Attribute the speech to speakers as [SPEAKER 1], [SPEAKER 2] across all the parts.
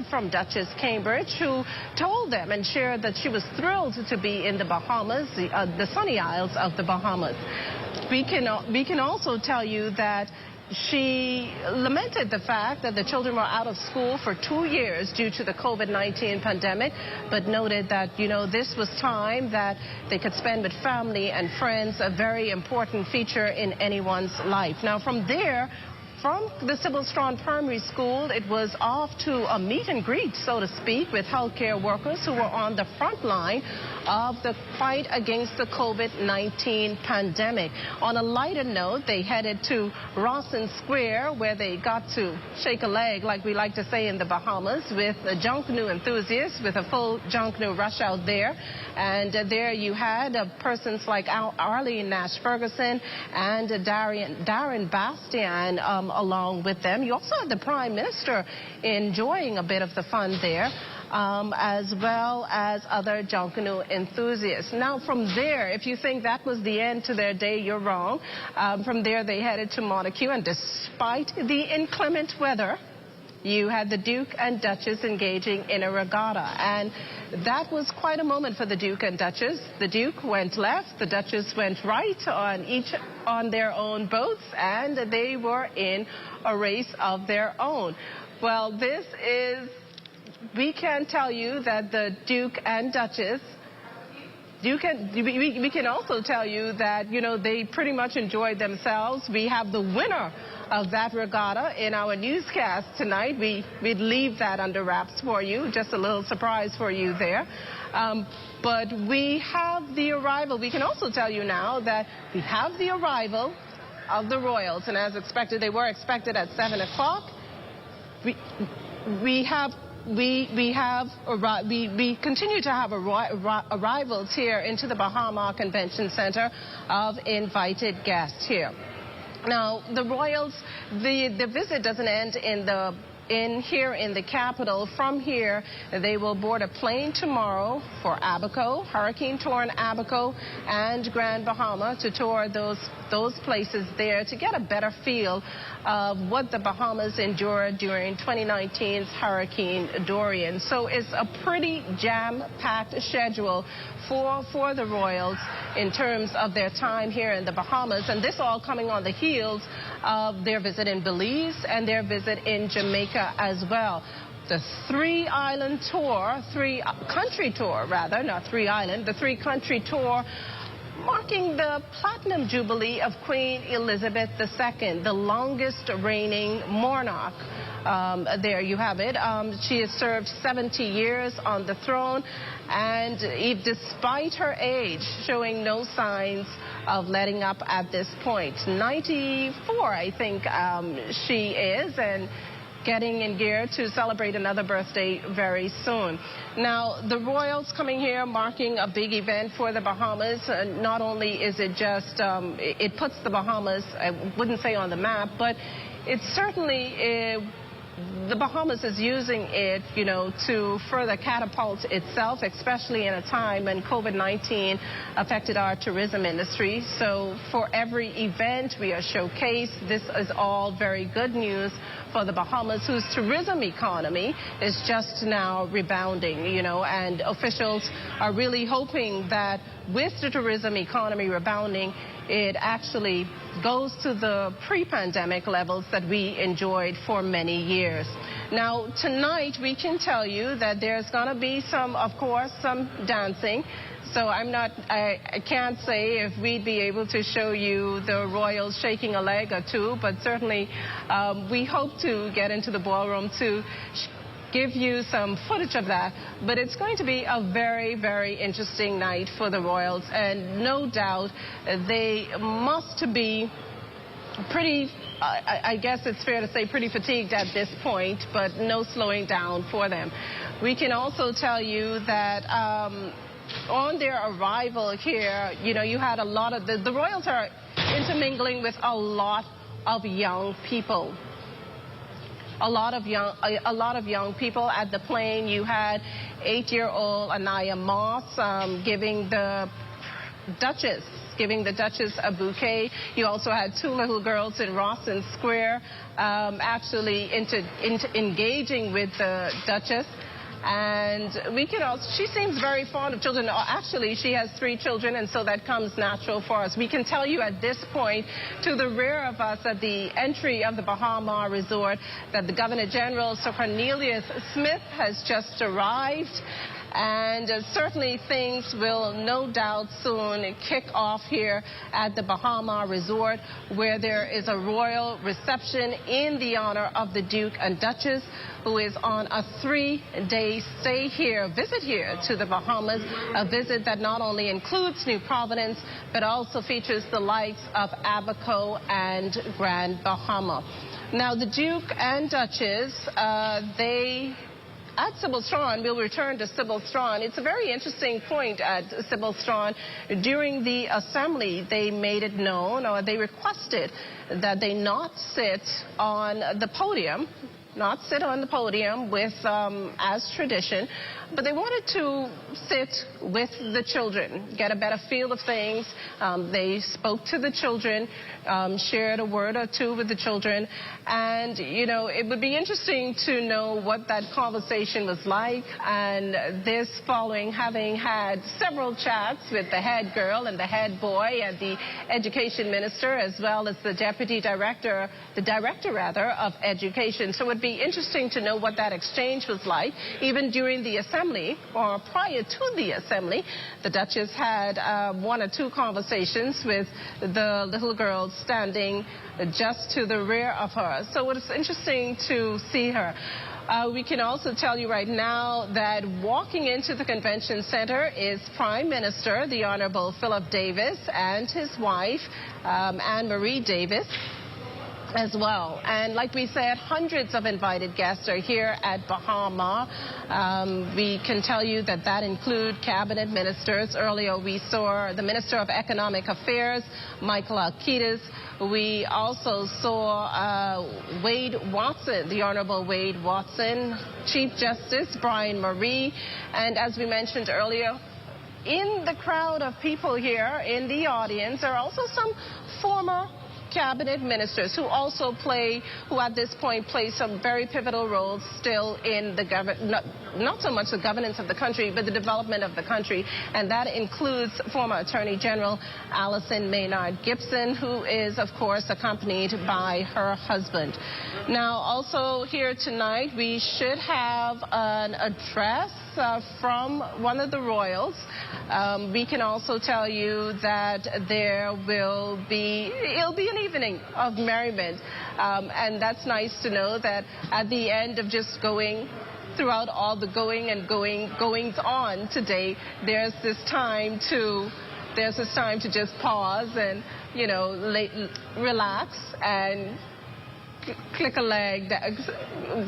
[SPEAKER 1] word from Duchess Cambridge, who told them and shared that she was thrilled to be in the Bahamas, the sunny isles of the Bahamas. We can also tell you that she lamented the fact that the children were out of school for 2 years due to the COVID-19 pandemic, but noted that, this was time that they could spend with family and friends, a very important feature in anyone's life. Now, from there, from the Sybil Strawn Primary School, it was off to a meet and greet, so to speak, with healthcare workers who were on the front line of the fight against the COVID-19 pandemic. On a lighter note, they headed to Rawson Square, where they got to shake a leg, like we like to say in the Bahamas, with the Junkanoo enthusiasts, with a full Junkanoo rush out there. And there you had persons like Arlene Nash Ferguson and Darren Bastian along with them. You also had the Prime Minister enjoying a bit of the fun there, as well as other Junkanoo enthusiasts. Now, from there, if you think that was the end to their day, you're wrong. From there, they headed to Montagu, and despite the inclement weather, you had the Duke and Duchess engaging in a regatta, and that was quite a moment for the Duke and Duchess. The Duke went left, the Duchess went right, each on their own boats, and they were in a race of their own. Well, we can tell you that the Duke and Duchess, we can also tell you that, they pretty much enjoyed themselves. We have the winner of that regatta in our newscast tonight. We'd leave that under wraps for you, just a little surprise for you there. But we have the arrival. We can also tell you now that we have the arrival of the royals, and as expected, they were expected at 7 o'clock. We continue to have arrivals here into the Baha Mar Convention Center of invited guests here. Now, the royals, the visit doesn't end here in the capital. From here, they will board a plane tomorrow for Abaco, hurricane-torn Abaco, and Grand Bahama to tour those places there to get a better feel of what the Bahamas endured during 2019's Hurricane Dorian. So it's a pretty jam-packed schedule for the royals in terms of their time here in the Bahamas, and this all coming on the heels of their visit in Belize and their visit in Jamaica as well. The three-country tour, not three-island, the three-country tour marking the Platinum Jubilee of Queen Elizabeth II, the longest reigning monarch. There you have it. She has served 70 years on the throne, and despite her age, showing no signs of letting up at this point. 94, I think she is, and getting in gear to celebrate another birthday very soon. Now, the royals coming here marking a big event for the Bahamas. Not only is it just, it puts the Bahamas, I wouldn't say on the map, but it certainly, the Bahamas is using it, to further catapult itself, especially in a time when COVID-19 affected our tourism industry. So for every event we are showcased, this is all very good news for the Bahamas, whose tourism economy is just now rebounding, and officials are really hoping that with the tourism economy rebounding, it actually goes to the pre-pandemic levels that we enjoyed for many years. Now, tonight we can tell you that there's going to be some dancing. So I can't say if we'd be able to show you the royals shaking a leg or two, but certainly we hope to get into the ballroom to give you some footage of that. But it's going to be a very, very interesting night for the royals, and no doubt they must be pretty, I guess it's fair to say, pretty fatigued at this point, but no slowing down for them. We can also tell you that on their arrival here, you had a lot of, the royals are intermingling with a lot of young people. A lot of young people at the plane. You had 8-year-old Anaya Moss giving the Duchess giving the Duchess a bouquet. You also had two little girls in Rawson Square actually engaging with the Duchess. And we can also, she seems very fond of children. Actually, she has 3 children, and so that comes natural for us. We can tell you at this point, to the rear of us at the entry of the Baha Mar Resort, that the Governor General, Sir Cornelius Smith, has just arrived. And certainly things will no doubt soon kick off here at the Baha Mar Resort, where there is a royal reception in the honor of the Duke and Duchess, who is on a 3-day visit here to the Bahamas, a visit that not only includes New Providence, but also features the likes of Abaco and Grand Bahama. Now, the Duke and Duchess, at Sybil Strawn, we'll return to Sybil Strawn. It's a very interesting point at Sybil Strawn. During the assembly, they made it known, or they requested, that they not sit on the podium with, as tradition, but they wanted to sit with the children, get a better feel of things. They spoke to the children, shared a word or two with the children, and, you know, it would be interesting to know what that conversation was like, and this following having had several chats with the head girl and the head boy and the education minister, as well as the director of education. So it would be interesting to know what that exchange was like. Even during the assembly, or prior to the assembly, the Duchess had 1 or 2 conversations with the little girl standing just to the rear of her. So it's interesting to see her. We can also tell you right now that walking into the convention center is Prime Minister, the Honorable Philip Davis, and his wife, Anne-Marie Davis, as well. And like we said, hundreds of invited guests are here at Baha Mar. We can tell you that that include cabinet ministers. Earlier we saw the Minister of Economic Affairs, Michael Alcides. We also saw Wade Watson, the Honorable Wade Watson, Chief Justice Brian Marie, and as we mentioned earlier, in the crowd of people here in the audience are also some former cabinet ministers who at this point play some very pivotal roles still in the not so much the governance of the country, but the development of the country. And that includes former Attorney General Alison Maynard Gibson, who is, of course, accompanied by her husband. Now, also here tonight, we should have an address from one of the royals. We can also tell you that it'll be an evening of merriment. And that's nice to know that at the end of just going throughout all the goings on today, there's this time to just pause and, you know, relax and click a leg,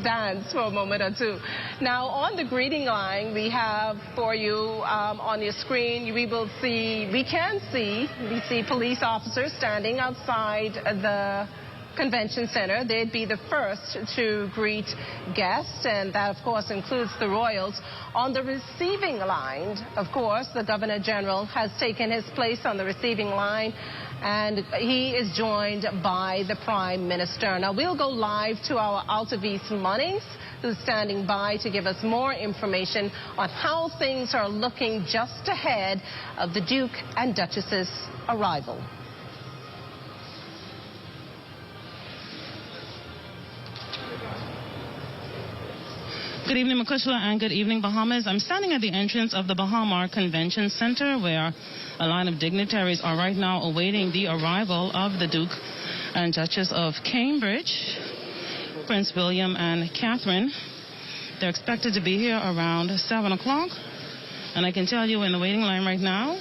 [SPEAKER 1] dance for a moment or two. Now, on the greeting line, we have for you on your screen, we see police officers standing outside the convention center. They'd be the first to greet guests, and that, of course, includes the royals. On the receiving line, of course, the Governor General has taken his place on the receiving line, and he is joined by the Prime Minister. Now, we'll go live to our Altavis Munnings, who's standing by to give us more information on how things are looking just ahead of the Duke and Duchess's arrival.
[SPEAKER 2] Good evening, Makushla, and good evening, Bahamas. I'm standing at the entrance of the Baha Mar Convention Center, where a line of dignitaries are right now awaiting the arrival of the Duke and Duchess of Cambridge, Prince William and Catherine. They're expected to be here around 7 o'clock. And I can tell you in the waiting line right now,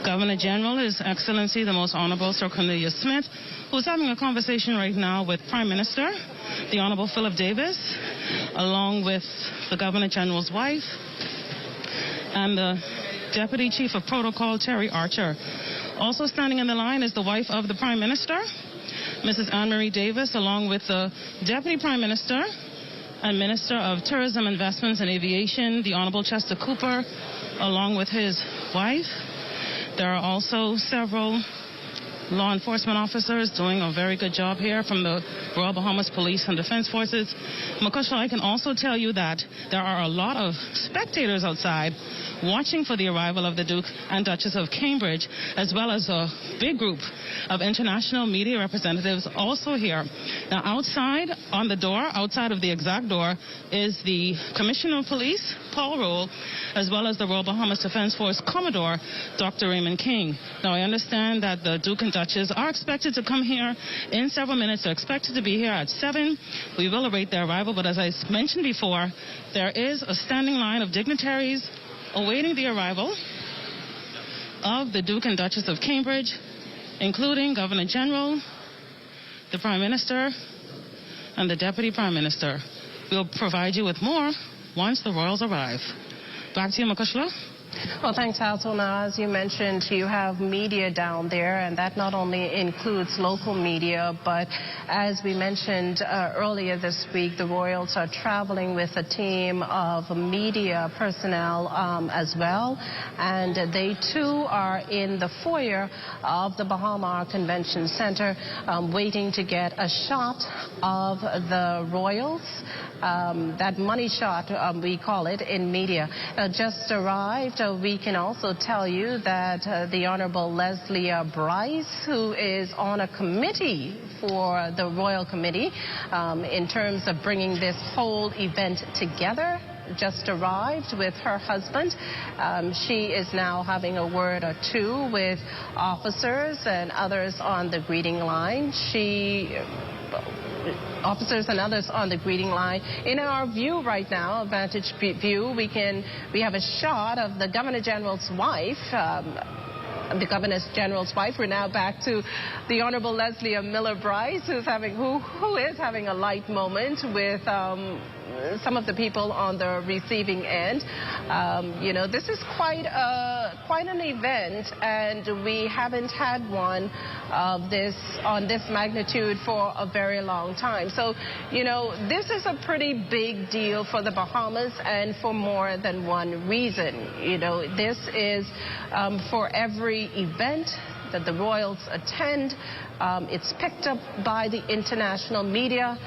[SPEAKER 2] Governor General, His Excellency, the Most Honorable Sir Cornelius Smith, who's having a conversation right now with Prime Minister, the Honorable Philip Davis, along with the Governor General's wife and the Deputy Chief of Protocol, Terry Archer. Also standing in the line is the wife of the Prime Minister, Mrs. Anne-Marie Davis, along with the Deputy Prime Minister and Minister of Tourism, Investments and Aviation, the Honorable Chester Cooper, along with his wife. There are also several law enforcement officers doing a very good job here from the Royal Bahamas Police and Defense Forces. Makushla, I can also tell you that there are a lot of spectators outside watching for the arrival of the Duke and Duchess of Cambridge, as well as a big group of international media representatives also here. Now, outside on the door, outside of the exact door, is the Commissioner of Police, Paul Roll, as well as the Royal Bahamas Defense Force Commodore, Dr. Raymond King. Now, I understand that the Duke and Duchess are expected to come here in several minutes. They're expected to be here at 7. We will await their arrival, but as I mentioned before, there is a standing line of dignitaries awaiting the arrival of the Duke and Duchess of Cambridge, including Governor General, the Prime Minister, and the Deputy Prime Minister. We'll provide you with more once the royals arrive. Back to you, Makushla.
[SPEAKER 1] Well, thanks, Hazel. Now, as you mentioned, you have media down there, and that not only includes local media, but as we mentioned earlier this week, the royals are traveling with a team of media personnel as well, and they too are in the foyer of the Baha Mar Convention Center waiting to get a shot of the royals. That money shot, we call it in media, just arrived. We can also tell you that the Honorable Leslie Bryce, who is on a committee for the Royal Committee in terms of bringing this whole event together, just arrived with her husband. She is now having a word or two with officers and others on the greeting line. Officers and others on the greeting line. In our view right now, a vantage view, we have a shot of the Governor General's wife. We're now back to the Honorable Leslie Miller Bryce, who is having a light moment with some of the people on the receiving end. This is quite an event, and we haven't had one of this on this magnitude for a very long time. So, this is a pretty big deal for the Bahamas, and for more than one reason. This is for every event that the royals attend. It's picked up by the international media,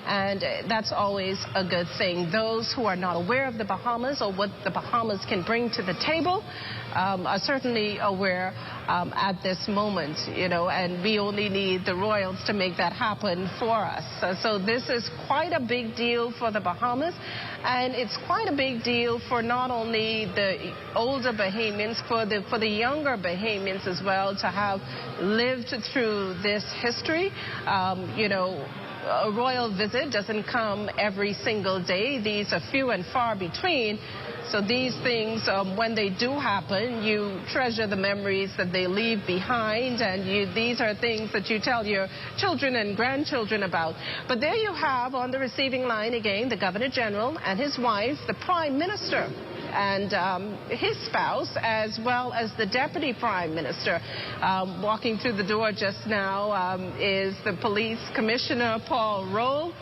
[SPEAKER 1] and that's always a good thing. Those who are not aware of the Bahamas or what the Bahamas can bring to the table are certainly aware at this moment, and we only need the royals to make that happen for us. So this is quite a big deal for the Bahamas, and it's quite a big deal for not only the older Bahamians, for the younger Bahamians as well, to have lived through this history. A royal visit doesn't come every single day. These are few and far between. So these things, when they do happen, you treasure the memories that they leave behind, and these are things that you tell your children and grandchildren about. But there you have on the receiving line again the Governor General and his wife, the Prime Minister, and his spouse, as well as the Deputy Prime Minister. Walking through the door just now is the Police Commissioner, Paul Roll,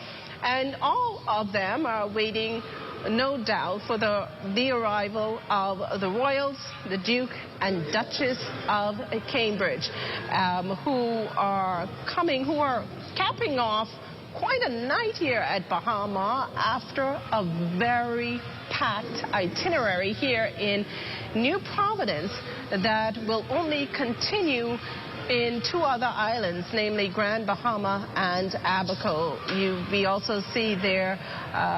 [SPEAKER 1] and all of them are waiting, no doubt, for the arrival of the royals, the Duke and Duchess of Cambridge, who are capping off quite a night here at Baha Mar after a very packed itinerary here in New Providence that will only continue in 2 other islands, namely Grand Bahama and Abaco. We also see there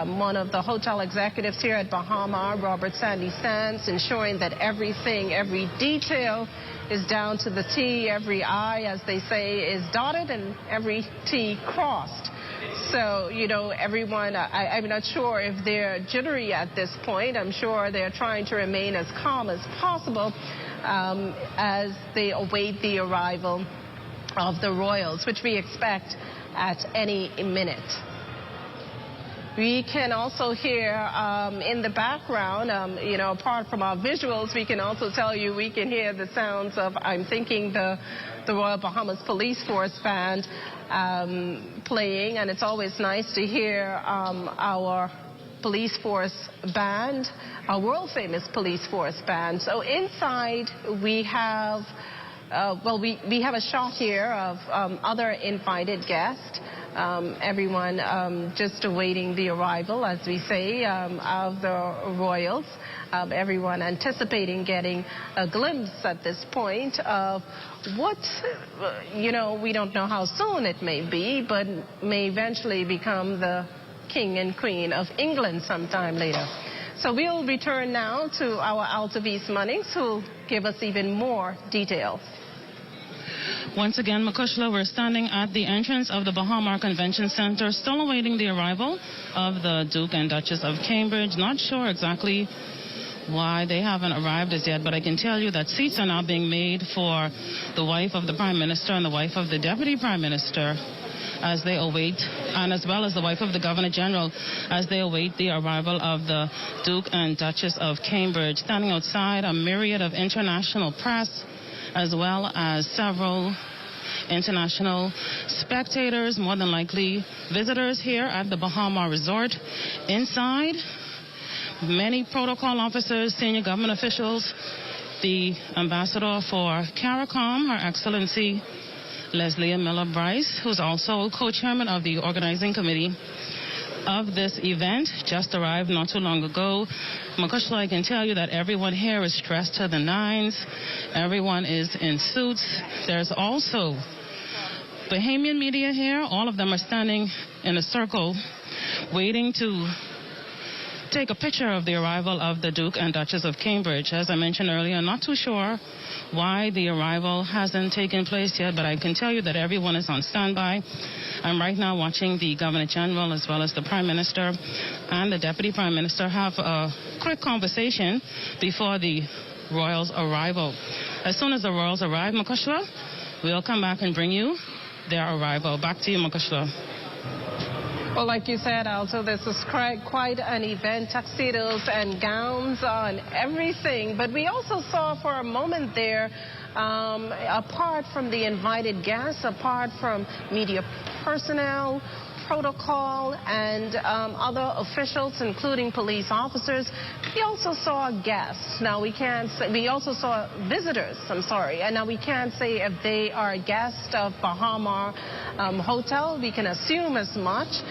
[SPEAKER 1] one of the hotel executives here at Baha Mar, Robert Sandy Sands, ensuring that everything, every detail is down to the T, every I, as they say, is dotted, and every T crossed. So, everyone, I'm not sure if they're jittery at this point. I'm sure they're trying to remain as calm as possible as they await the arrival of the royals, which we expect at any minute. We can also hear in the background, apart from our visuals, we can also tell you we can hear the sounds of, I'm thinking, the Royal Bahamas Police Force Band playing, and it's always nice to hear our police force band, a world-famous police force band. So inside we have, we have a shot here of other invited guests. Everyone just awaiting the arrival, as we say, of the royals. Everyone anticipating getting a glimpse at this point of what, we don't know how soon it may be, but may eventually become the King and Queen of England sometime later. So we'll return now to our Altavis Munnings, who'll give us even more details.
[SPEAKER 2] Once again, Makushla, we're standing at the entrance of the Baha Mar Convention Center, still awaiting the arrival of the Duke and Duchess of Cambridge. Not sure exactly why they haven't arrived as yet, but I can tell you that seats are now being made for the wife of the Prime Minister and the wife of the Deputy Prime Minister as they await, and as well as the wife of the Governor General, as they await the arrival of the Duke and Duchess of Cambridge. Standing outside, a myriad of international press, as well as several international spectators, more than likely visitors here at the Baha Mar Resort. Inside, many protocol officers, senior government officials, the ambassador for CARICOM, Her Excellency Leslie Miller Bryce, who's also co-chairman of the organizing committee of this event, just arrived not too long ago. Makushla, I can tell you that everyone here is dressed to the nines. Everyone is in suits. There's also Bahamian media here. All of them are standing in a circle waiting to take a picture of the arrival of the Duke and Duchess of Cambridge. As I mentioned earlier, not too sure why the arrival hasn't taken place yet, but I can tell you that everyone is on standby. I'm right now watching the Governor General as well as the Prime Minister and the Deputy Prime Minister have a quick conversation before the royals' arrival. As soon as the royals arrive, Makushla, we'll come back and bring you their arrival. Back to you, Makushla.
[SPEAKER 1] Well, like you said, Alto, this is quite an event, tuxedos and gowns on everything. But we also saw for a moment there, apart from the invited guests, apart from media personnel, protocol, and other officials, including police officers, we also saw guests. Now, we also saw visitors, and now we can't say if they are guests of Baha Mar Hotel. We can assume as much,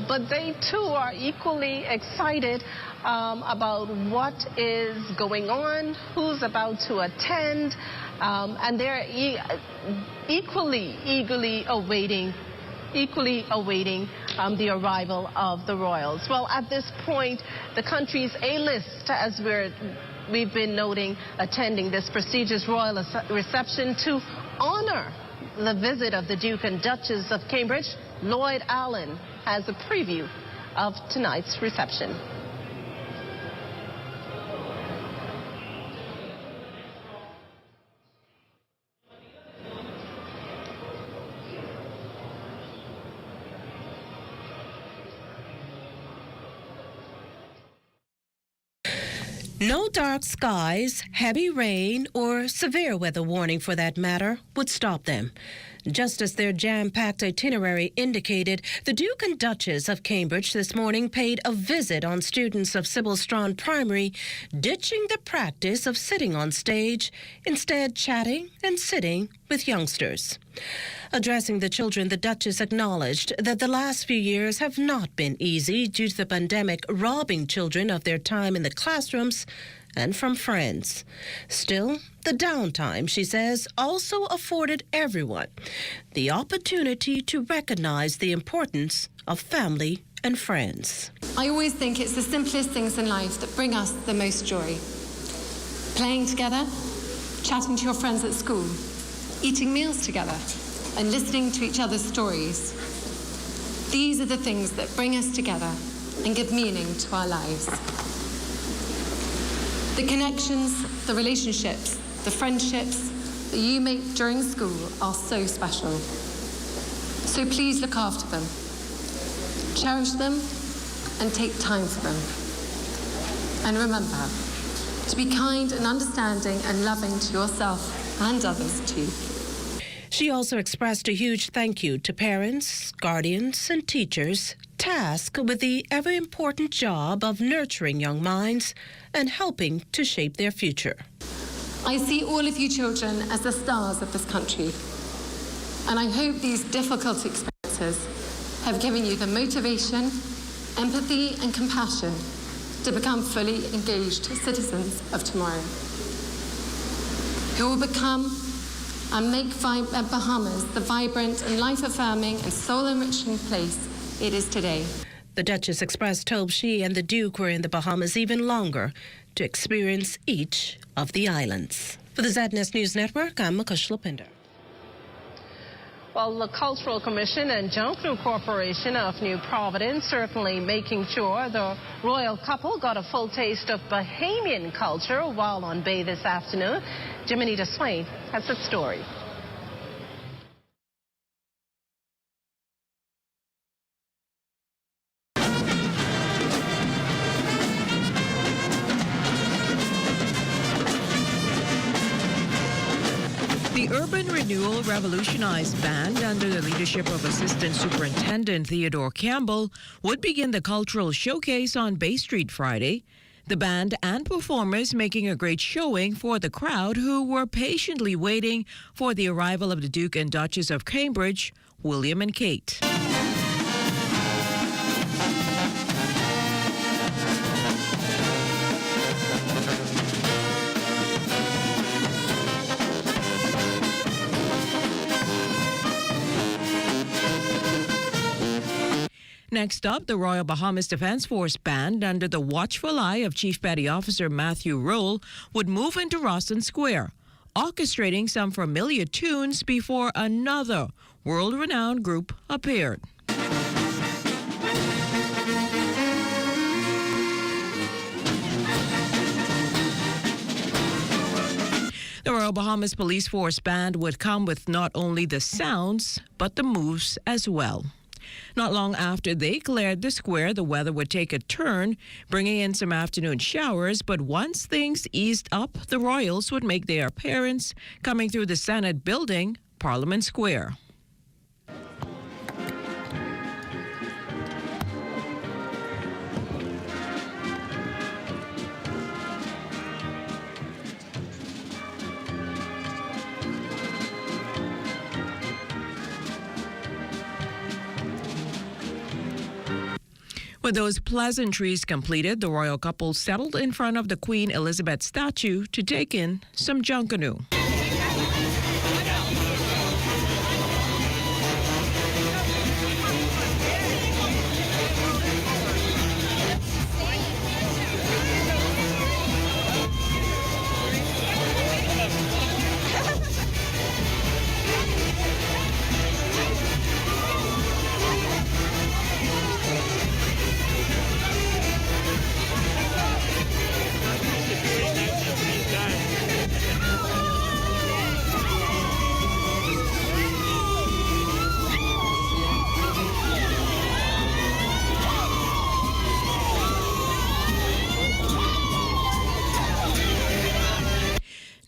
[SPEAKER 1] but they too are equally excited about what is going on, who's about to attend, and they're eagerly awaiting the arrival of the royals. Well, at this point, the country's A-list, as we've been noting, attending this prestigious royal reception to honor the visit of the Duke and Duchess of Cambridge. Lloyd Allen has a preview of tonight's reception.
[SPEAKER 3] No dark skies, heavy rain, or severe weather warning for that matter would stop them. Just as their jam-packed itinerary indicated, the Duke and Duchess of Cambridge this morning paid a visit on students of Sybil Strand Primary, ditching the practice of sitting on stage, instead chatting and sitting with youngsters. Addressing the children, the Duchess acknowledged that the last few years have not been easy due to the pandemic robbing children of their time in the classrooms and from friends. Still, the downtime, she says, also afforded everyone the opportunity to recognize the importance of family and friends.
[SPEAKER 4] I always think it's the simplest things in life that bring us the most joy. Playing together, chatting to your friends at school, eating meals together, and listening to each other's stories. These are the things that bring us together and give meaning to our lives. The connections, the relationships, the friendships that you make during school are so special. So please look after them, cherish them, and take time for them. And remember to be kind and understanding and loving to yourself and others too.
[SPEAKER 3] She also expressed a huge thank you to parents, guardians, and teachers tasked with the ever-important job of nurturing young minds and helping to shape their future.
[SPEAKER 4] I see all of you children as the stars of this country, and I hope these difficult experiences have given you the motivation, empathy and compassion to become fully engaged citizens of tomorrow, who will become and make Bahamas the vibrant and life-affirming and soul-enriching place it is today.
[SPEAKER 3] The Duchess expressed hope she and the Duke were in the Bahamas even longer to experience each of the islands. For the ZNS News Network, I'm Makush Lopinder.
[SPEAKER 1] Well, the Cultural Commission and Junkanoo Corporation of New Providence certainly making sure the royal couple got a full taste of Bahamian culture while on bay this afternoon. Jiminita Swain has the story.
[SPEAKER 5] The Urban Renewal Revolutionized Band, under the leadership of Assistant Superintendent Theodore Campbell, would begin the cultural showcase on Bay Street Friday. The band and performers making a great showing for the crowd who were patiently waiting for the arrival of the Duke and Duchess of Cambridge, William and Kate. Next up, the Royal Bahamas Defense Force Band, under the watchful eye of Chief Petty Officer Matthew Roll, would move into Rawson Square, orchestrating some familiar tunes before another world-renowned group appeared. The Royal Bahamas Police Force Band would come with not only the sounds, but the moves as well. Not long after they cleared the square, the weather would take a turn, bringing in some afternoon showers. But once things eased up, the Royals would make their appearance, coming through the Senate building, Parliament Square. With those pleasantries completed, the royal couple settled in front of the Queen Elizabeth statue to take in some Junkanoo.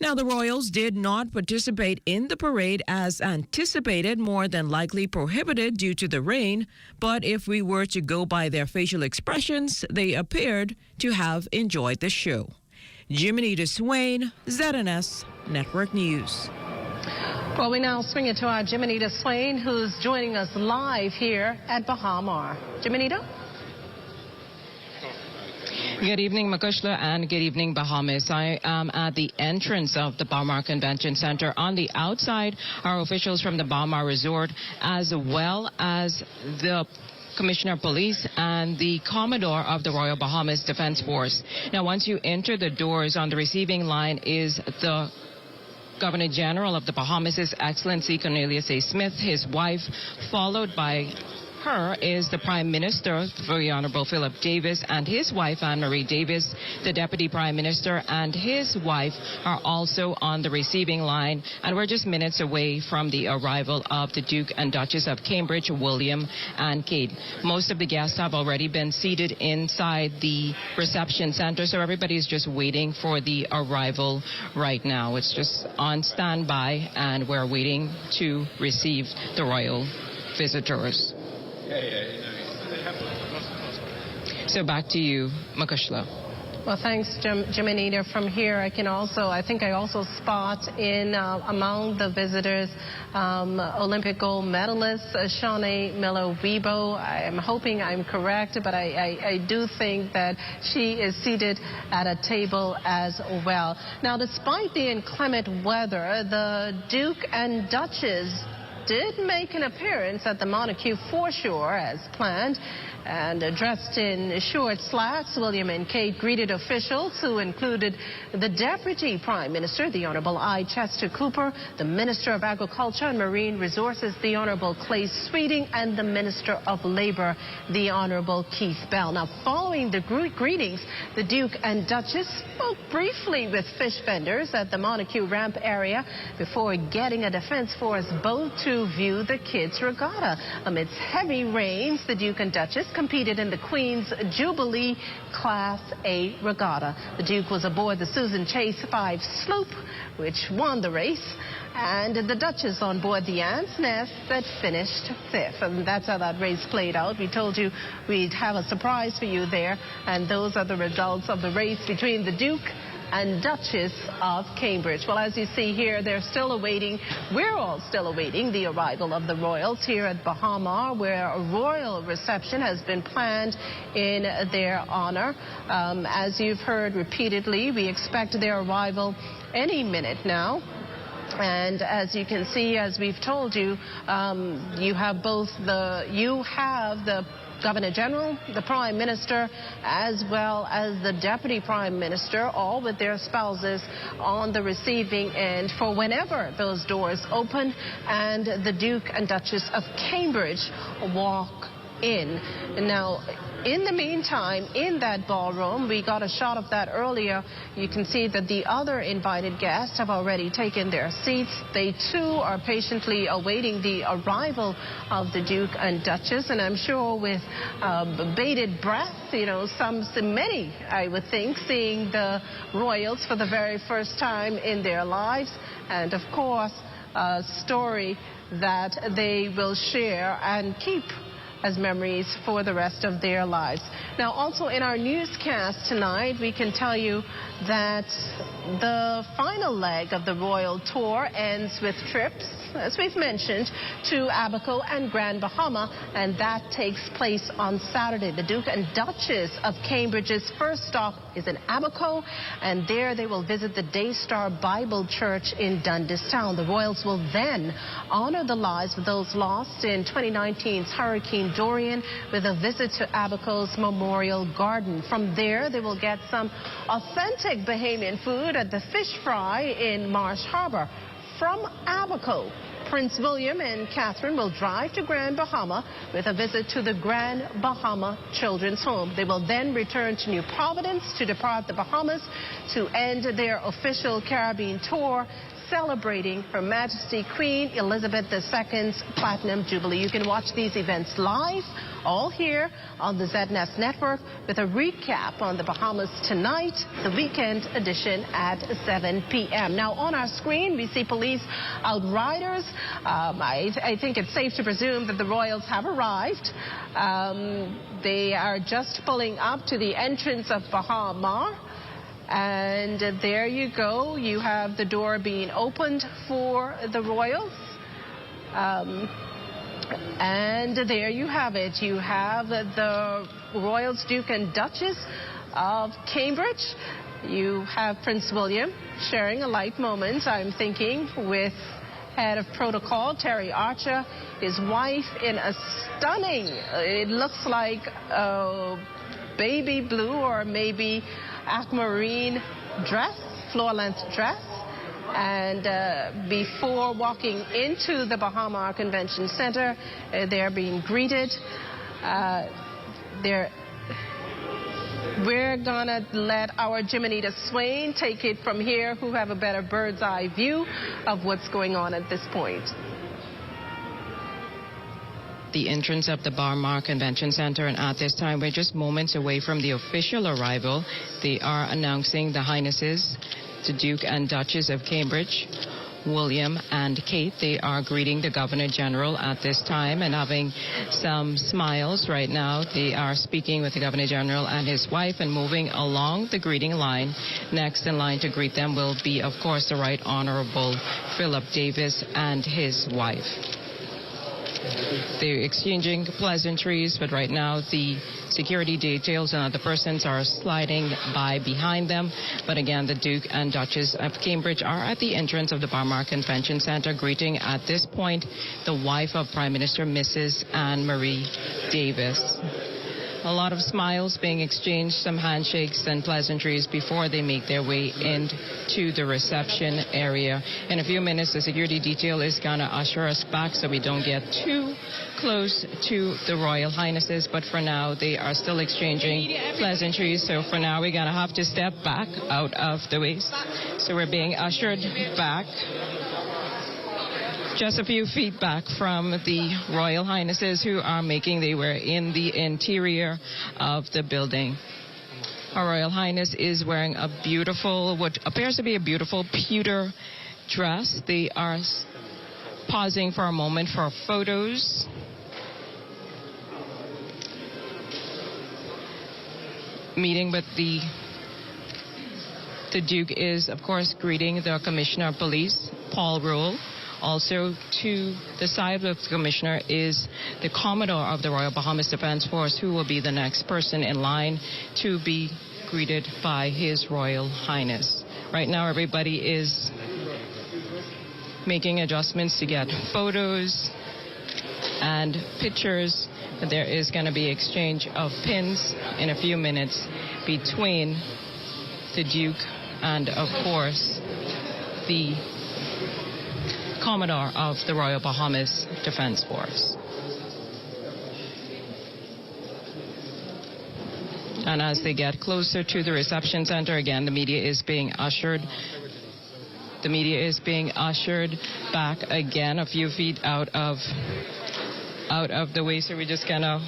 [SPEAKER 5] Now, the Royals did not participate in the parade as anticipated, more than likely prohibited due to the rain. But if we were to go by their facial expressions, they appeared to have enjoyed the show. Jiminita Swain, ZNS Network News.
[SPEAKER 1] Well, we now swing it to our Jiminita Swain, who's joining us live here at Baha Mar. Jiminita?
[SPEAKER 6] Good evening, Makushla, and good evening, Bahamas. I am at the entrance of the Baha Mar Convention Center. On the outside are officials from the Baha Mar Resort, as well as the Commissioner of Police and the Commodore of the Royal Bahamas Defense Force. Now, once you enter the doors, on the receiving line is the Governor General of the Bahamas, His Excellency Cornelius A. Smith, his wife, followed by her is the Prime Minister, Very Honorable Philip Davis, and his wife, Anne-Marie Davis. The Deputy Prime Minister and his wife are also on the receiving line, and we're just minutes away from the arrival of the Duke and Duchess of Cambridge, William and Kate. Most of the guests have already been seated inside the reception center, so everybody's just waiting for the arrival right now. It's just on standby, and we're waiting to receive the royal visitors.
[SPEAKER 7] Yeah,
[SPEAKER 6] So back to you, Makushla.
[SPEAKER 1] Well, thanks, Jimenita. From here, I think I also spot in among the visitors Olympic gold medalist Shawnee Miller-Weibo. I'm hoping I'm correct, but I do think that she is seated at a table as well. Now, despite the inclement weather, the Duke and Duchess did make an appearance at the Montagu foreshore as planned. And dressed in short slacks, William and Kate greeted officials who included the Deputy Prime Minister, the Honorable I. Chester Cooper, the Minister of Agriculture and Marine Resources, the Honorable Clay Sweeting, and the Minister of Labor, the Honorable Keith Bell. Now, following the greetings, the Duke and Duchess spoke briefly with fish vendors at the Montagu ramp area before getting a defense force boat to view the kids' regatta. Amidst heavy rains, the Duke and Duchess competed in the Queen's Jubilee Class A regatta. The Duke was aboard the Susan Chase 5 sloop, which won the race, and the Duchess on board the Ant's Nest that finished 5th. And that's how that race played out. We told you we'd have a surprise for you there, and those are the results of the race between the Duke and Duchess of Cambridge. Well, as you see here, we're all still awaiting the arrival of the royals here at Baha Mar, where a royal reception has been planned in their honor. As you've heard repeatedly, we expect their arrival any minute now. And as you can see, as we've told you, you have the Governor General, the Prime Minister, as well as the Deputy Prime Minister, all with their spouses on the receiving end for whenever those doors open and the Duke and Duchess of Cambridge walk in. Now, in the meantime, in that ballroom, we got a shot of that earlier. You can see that the other invited guests have already taken their seats. They, too, are patiently awaiting the arrival of the Duke and Duchess. And I'm sure with bated breath, many, I would think, seeing the royals for the very first time in their lives. And, of course, a story that they will share and keep as memories for the rest of their lives. Now, also in our newscast tonight, we can tell you that the final leg of the royal tour ends with trips, as we've mentioned, to Abaco and Grand Bahama, and that takes place on Saturday. The Duke and Duchess of Cambridge's first stop is in Abaco, and there they will visit the Daystar Bible Church in Dundas Town. The royals will then honor the lives of those lost in 2019's Hurricane Dorian with a visit to Abaco's Memorial Garden. From there, they will get some authentic Bahamian food at the Fish Fry in Marsh Harbor. From Abaco, Prince William and Catherine will drive to Grand Bahama with a visit to the Grand Bahama Children's Home. They will then return to New Providence to depart the Bahamas to end their official Caribbean tour, celebrating Her Majesty Queen Elizabeth II's Platinum Jubilee. You can watch these events live, all here on the ZNS Network, with a recap on the Bahamas tonight, the weekend edition at 7 p.m. Now, on our screen, we see police outriders. I think it's safe to presume that the royals have arrived. They are just pulling up to the entrance of Baha Mar. And there you go. You have the door being opened for the royals. And there you have it. You have the royals, Duke and Duchess of Cambridge. You have Prince William sharing a light moment, I'm thinking, with Head of Protocol Terry Archer, his wife in a stunning, it looks like a baby blue or maybe aquamarine dress, floor-length dress. And before walking into the Baha Mar Convention Center, they're being greeted. We're gonna let our Jimenita Swain take it from here, who have a better bird's eye view of what's going on at this point.
[SPEAKER 6] The entrance of the Baha Mar Convention Center, and at this time we're just moments away from the official arrival. They are announcing the Highnesses, the Duke and Duchess of Cambridge, William and Kate. They are greeting the Governor General at this time and having some smiles right now. They are speaking with the Governor General and his wife and moving along the greeting line. Next in line to greet them will be, of course, the Right Honorable Philip Davis and his wife. They're exchanging pleasantries, but right now the security details and other persons are sliding by behind them. But again, the Duke and Duchess of Cambridge are at the entrance of the Baha Mar Convention Center, greeting at this point the wife of Prime Minister Mrs. Anne-Marie Davis. A lot of smiles being exchanged, some handshakes and pleasantries before they make their way into the reception area. In a few minutes, the security detail is going to usher us back so we don't get too close to the Royal Highnesses. But for now, they are still exchanging pleasantries. So for now, we're going to have to step back out of the way. So we're being ushered back. Just a few feet back from the Royal Highnesses who are making their way in the interior of the building. Our Royal Highness is wearing a beautiful, what appears to be a beautiful pewter dress. They are pausing for a moment for photos. Meeting with the Duke is, of course, greeting the Commissioner of Police, Paul Rule. Also to the side of the Commissioner is the Commodore of the Royal Bahamas Defense Force, who will be the next person in line to be greeted by His Royal Highness. Right now, everybody is making adjustments to get photos and pictures. There is going to be exchange of pins in a few minutes between the Duke and, of course, the Commodore of the Royal Bahamas Defense Force. And as they get closer to the reception center, again, the media is being ushered. The media is being ushered back again a few feet out of the way. So we're just gonna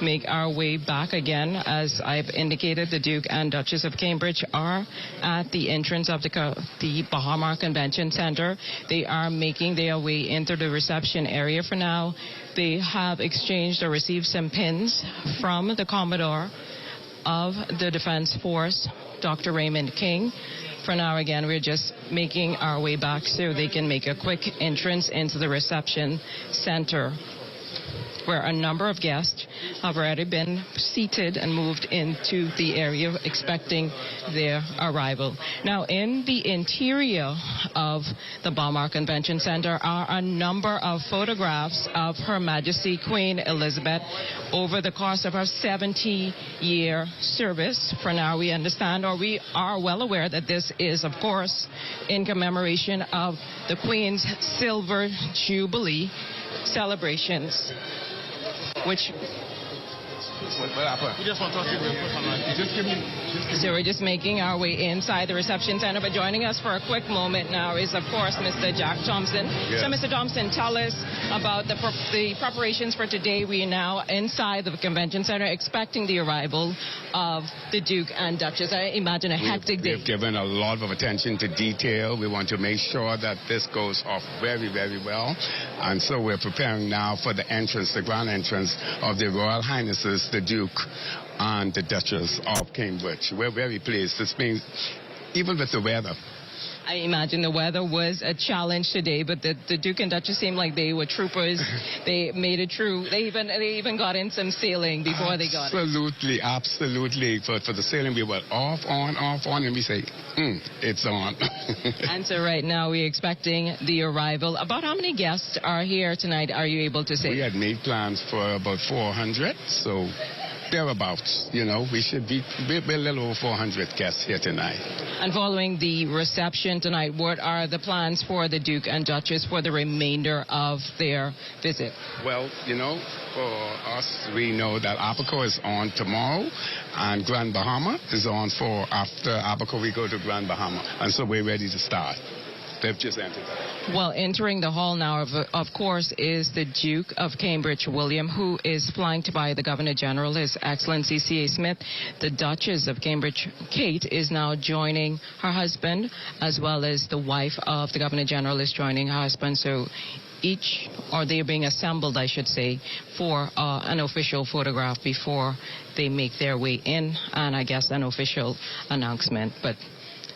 [SPEAKER 6] make our way back again. As I've indicated, the Duke and Duchess of Cambridge are at the entrance of the Baha Mar Convention Center. They are making their way into the reception area for now. They have exchanged or received some pins from the Commodore of the Defense Force, Dr. Raymond King. For now, again, we're just making our way back so they can make a quick entrance into the reception center, where a number of guests have already been seated and moved into the area expecting their arrival. Now, in the interior of the Baha Mar Convention Center are a number of photographs of Her Majesty Queen Elizabeth over the course of her 70-year service. For now, we understand, or we are well aware, that this is, of course, in commemoration of the Queen's Silver Jubilee celebrations, which... So we're just making our way inside the reception center, but joining us for a quick moment now is, of course, Mr. Jack Thompson. Yes. So, Mr. Thompson, tell us about the preparations for today. We are now inside the convention center expecting the arrival of the Duke and Duchess. I imagine a hectic day.
[SPEAKER 7] We've given a lot of attention to detail. We want to make sure that this goes off very, very well. And so we're preparing now for the entrance, the grand entrance of the Royal Highnesses, the Duke and the Duchess of Cambridge. We're very pleased. This means, even with the weather.
[SPEAKER 6] I imagine the weather was a challenge today, but the Duke and Duchess seemed like they were troopers. They made it through. They even got in some sailing before they got
[SPEAKER 7] it. Absolutely. For the sailing, we were off, on, and we say, it's on.
[SPEAKER 6] And so right now we're expecting the arrival. About how many guests are here tonight, are you able to say?
[SPEAKER 7] We had made plans for about 400, so thereabouts. You know, we should be a little over 400 guests here tonight.
[SPEAKER 6] And following the reception tonight, what are the plans for the Duke and Duchess for the remainder of their visit?
[SPEAKER 7] Well, you know, for us, we know that Abaco is on tomorrow, and Grand Bahama is on for after Abaco we go to Grand Bahama, and so we're ready to start. they've just entered.
[SPEAKER 6] Well, entering the hall now, of course, is the Duke of Cambridge, William, who is flanked by the Governor General, His Excellency C.A. Smith. The Duchess of Cambridge, Kate, is now joining her husband, as well as the wife of the Governor General is joining her husband. So they're being assembled, I should say, for an official photograph before they make their way in, and I guess an official announcement. But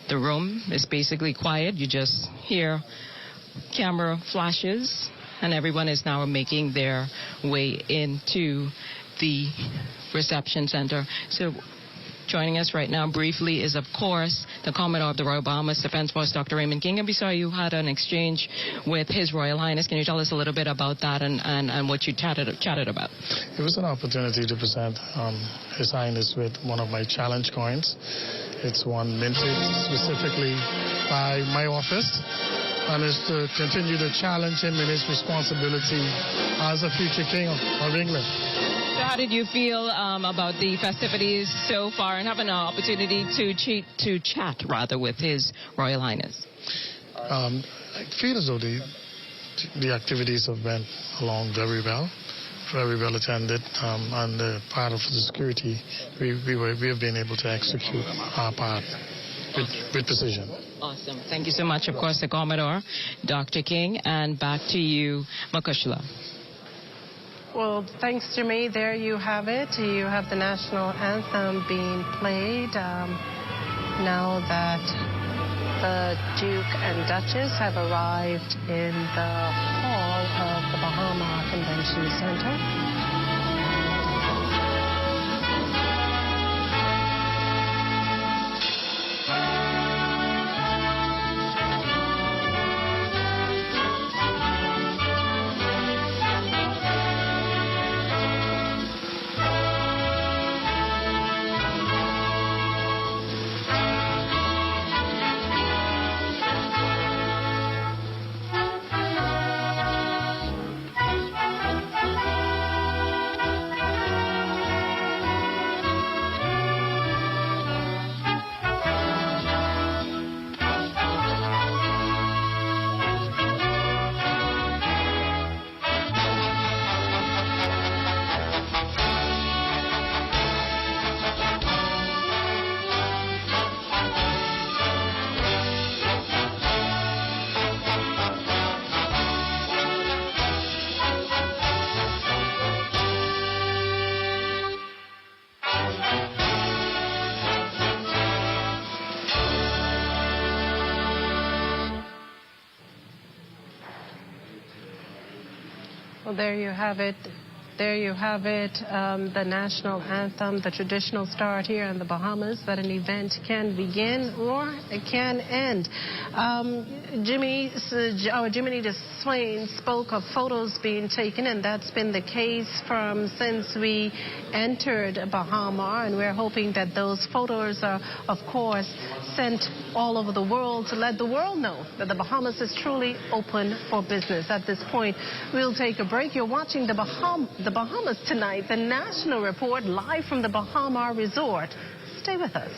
[SPEAKER 6] the room is basically quiet. You just hear camera flashes, and everyone is now making their way into the reception center. So joining us right now briefly is, of course, the Commodore of the Royal Bahamas Defense Force, Dr. Raymond King. And we saw you had an exchange with His Royal Highness. Can you tell us a little bit about that and what you chatted about?
[SPEAKER 8] It was an opportunity to present His Highness with one of my challenge coins. It's one minted specifically by my office, and it's to continue to challenge him in his responsibility as a future king of England.
[SPEAKER 6] So how did you feel about the festivities so far and having an opportunity to chat with His Royal Highness?
[SPEAKER 8] I feel as though the activities have went along very well attended, and part of the security, we have been able to execute our part with precision.
[SPEAKER 6] Awesome. Thank you so much, of course, the Commodore, Dr. King, and back to you, Makushla.
[SPEAKER 1] Well, thanks, Jimmy. There you have it. You have the national anthem being played now that the Duke and Duchess have arrived in the hall of the Baha Mar Convention Center. Well, there you have it. There you have it, the national anthem, the traditional start here in the Bahamas, that an event can begin or it can end. Jimmy Swain spoke of photos being taken, and that's been the case since we entered Baha Mar, and we're hoping that those photos are, of course, sent all over the world to let the world know that the Bahamas is truly open for business. At this point, we'll take a break. You're watching the Bahamas Tonight, the national report live from the Baha Mar Resort. Stay with us.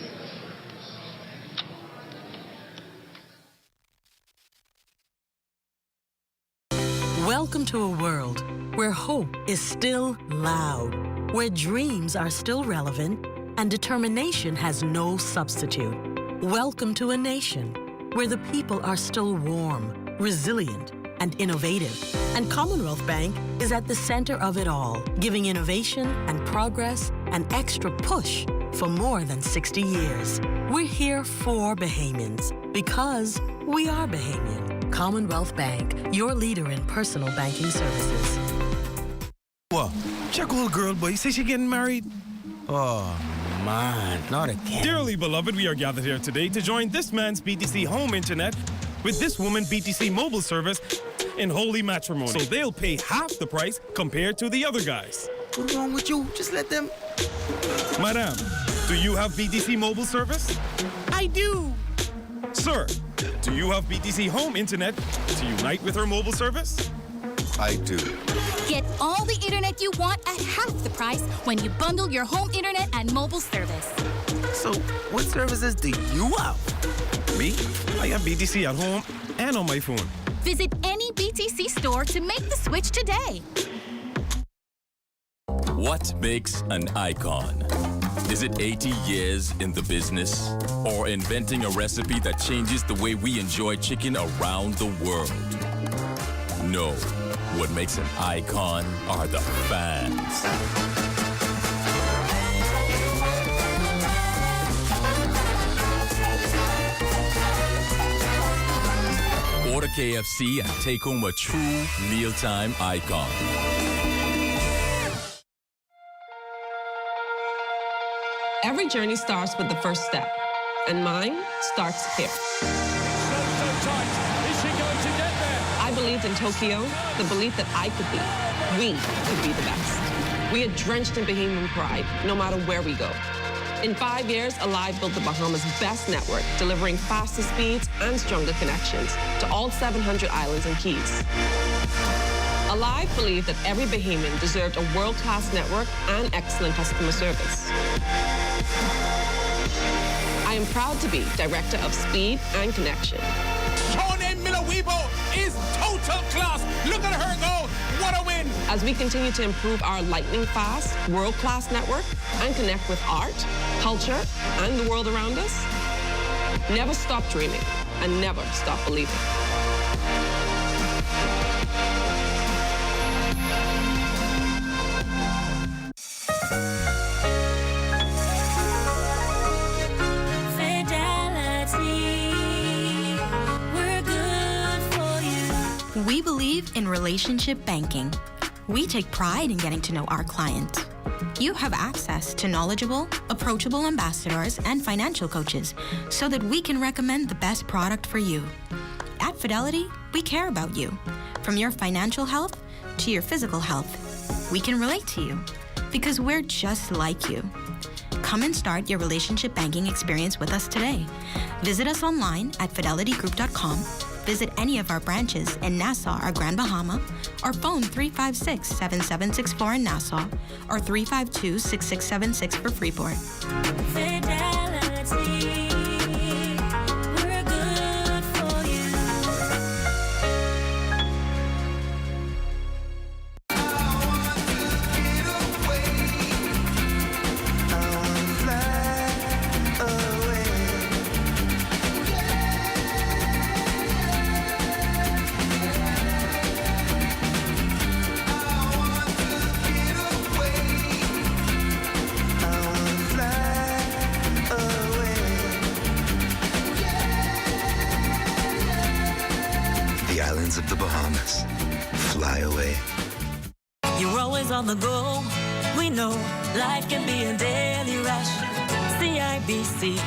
[SPEAKER 3] Welcome to a world where hope is still loud, where dreams are still relevant, and determination has no substitute. Welcome to a nation where the people are still warm, resilient, and innovative. And Commonwealth Bank is at the center of it all, giving innovation and progress an extra push for more than 60 years. We're here for Bahamians because we are Bahamian. Commonwealth Bank, your leader in personal banking services.
[SPEAKER 9] What? Check old girl, boy. You say she getting married? Oh, man, not again.
[SPEAKER 10] Dearly beloved, we are gathered here today to join this man's BTC home internet with this woman BTC mobile service in holy matrimony. So they'll pay half the price compared to the other guys.
[SPEAKER 9] What's wrong with you? Just let them...
[SPEAKER 10] Madam, do you have BTC mobile service?
[SPEAKER 9] I do.
[SPEAKER 10] Sir, do you have BTC home internet to unite with her mobile service?
[SPEAKER 9] I do.
[SPEAKER 11] Get all the internet you want at half the price when you bundle your home internet and mobile service.
[SPEAKER 9] So, what services do you have?
[SPEAKER 10] Me? I have BTC at home and on my phone.
[SPEAKER 11] Visit any BTC store to make the switch today.
[SPEAKER 12] What makes an icon? Is it 80 years in the business? Or inventing a recipe that changes the way we enjoy chicken around the world? No. What makes an icon are the fans. Order KFC and take home a true mealtime icon.
[SPEAKER 13] Every journey starts with the first step, and mine starts here.
[SPEAKER 14] So tight. Is she going to get there?
[SPEAKER 13] I believed in Tokyo, the belief that we could be the best. We are drenched in Bahamian pride, no matter where we go. In 5 years, Alive built the Bahamas' best network, delivering faster speeds and stronger connections to all 700 islands and keys. Alive believed that every Bahamian deserved a world-class network and excellent customer service. I am proud to be Director of Speed and Connection.
[SPEAKER 14] Is total class. Look at her go. What a win.
[SPEAKER 13] As we continue to improve our lightning-fast, world-class network and connect with art, culture, and the world around us, never stop dreaming and never stop believing.
[SPEAKER 15] We believe in relationship banking. We take pride in getting to know our client. You have access to knowledgeable, approachable ambassadors and financial coaches so that we can recommend the best product for you. At Fidelity, we care about you. From your financial health to your physical health, we can relate to you because we're just like you. Come and start your relationship banking experience with us today. Visit us online at fidelitygroup.com. Visit any of our branches in Nassau or Grand Bahama, or phone 356-7764 in Nassau, or 352-6676 for Freeport. Fidelity, we're good for you.
[SPEAKER 16] Of the Bahamas. Fly away.
[SPEAKER 17] You're always on the go. We know life can be a daily rush. CIBC,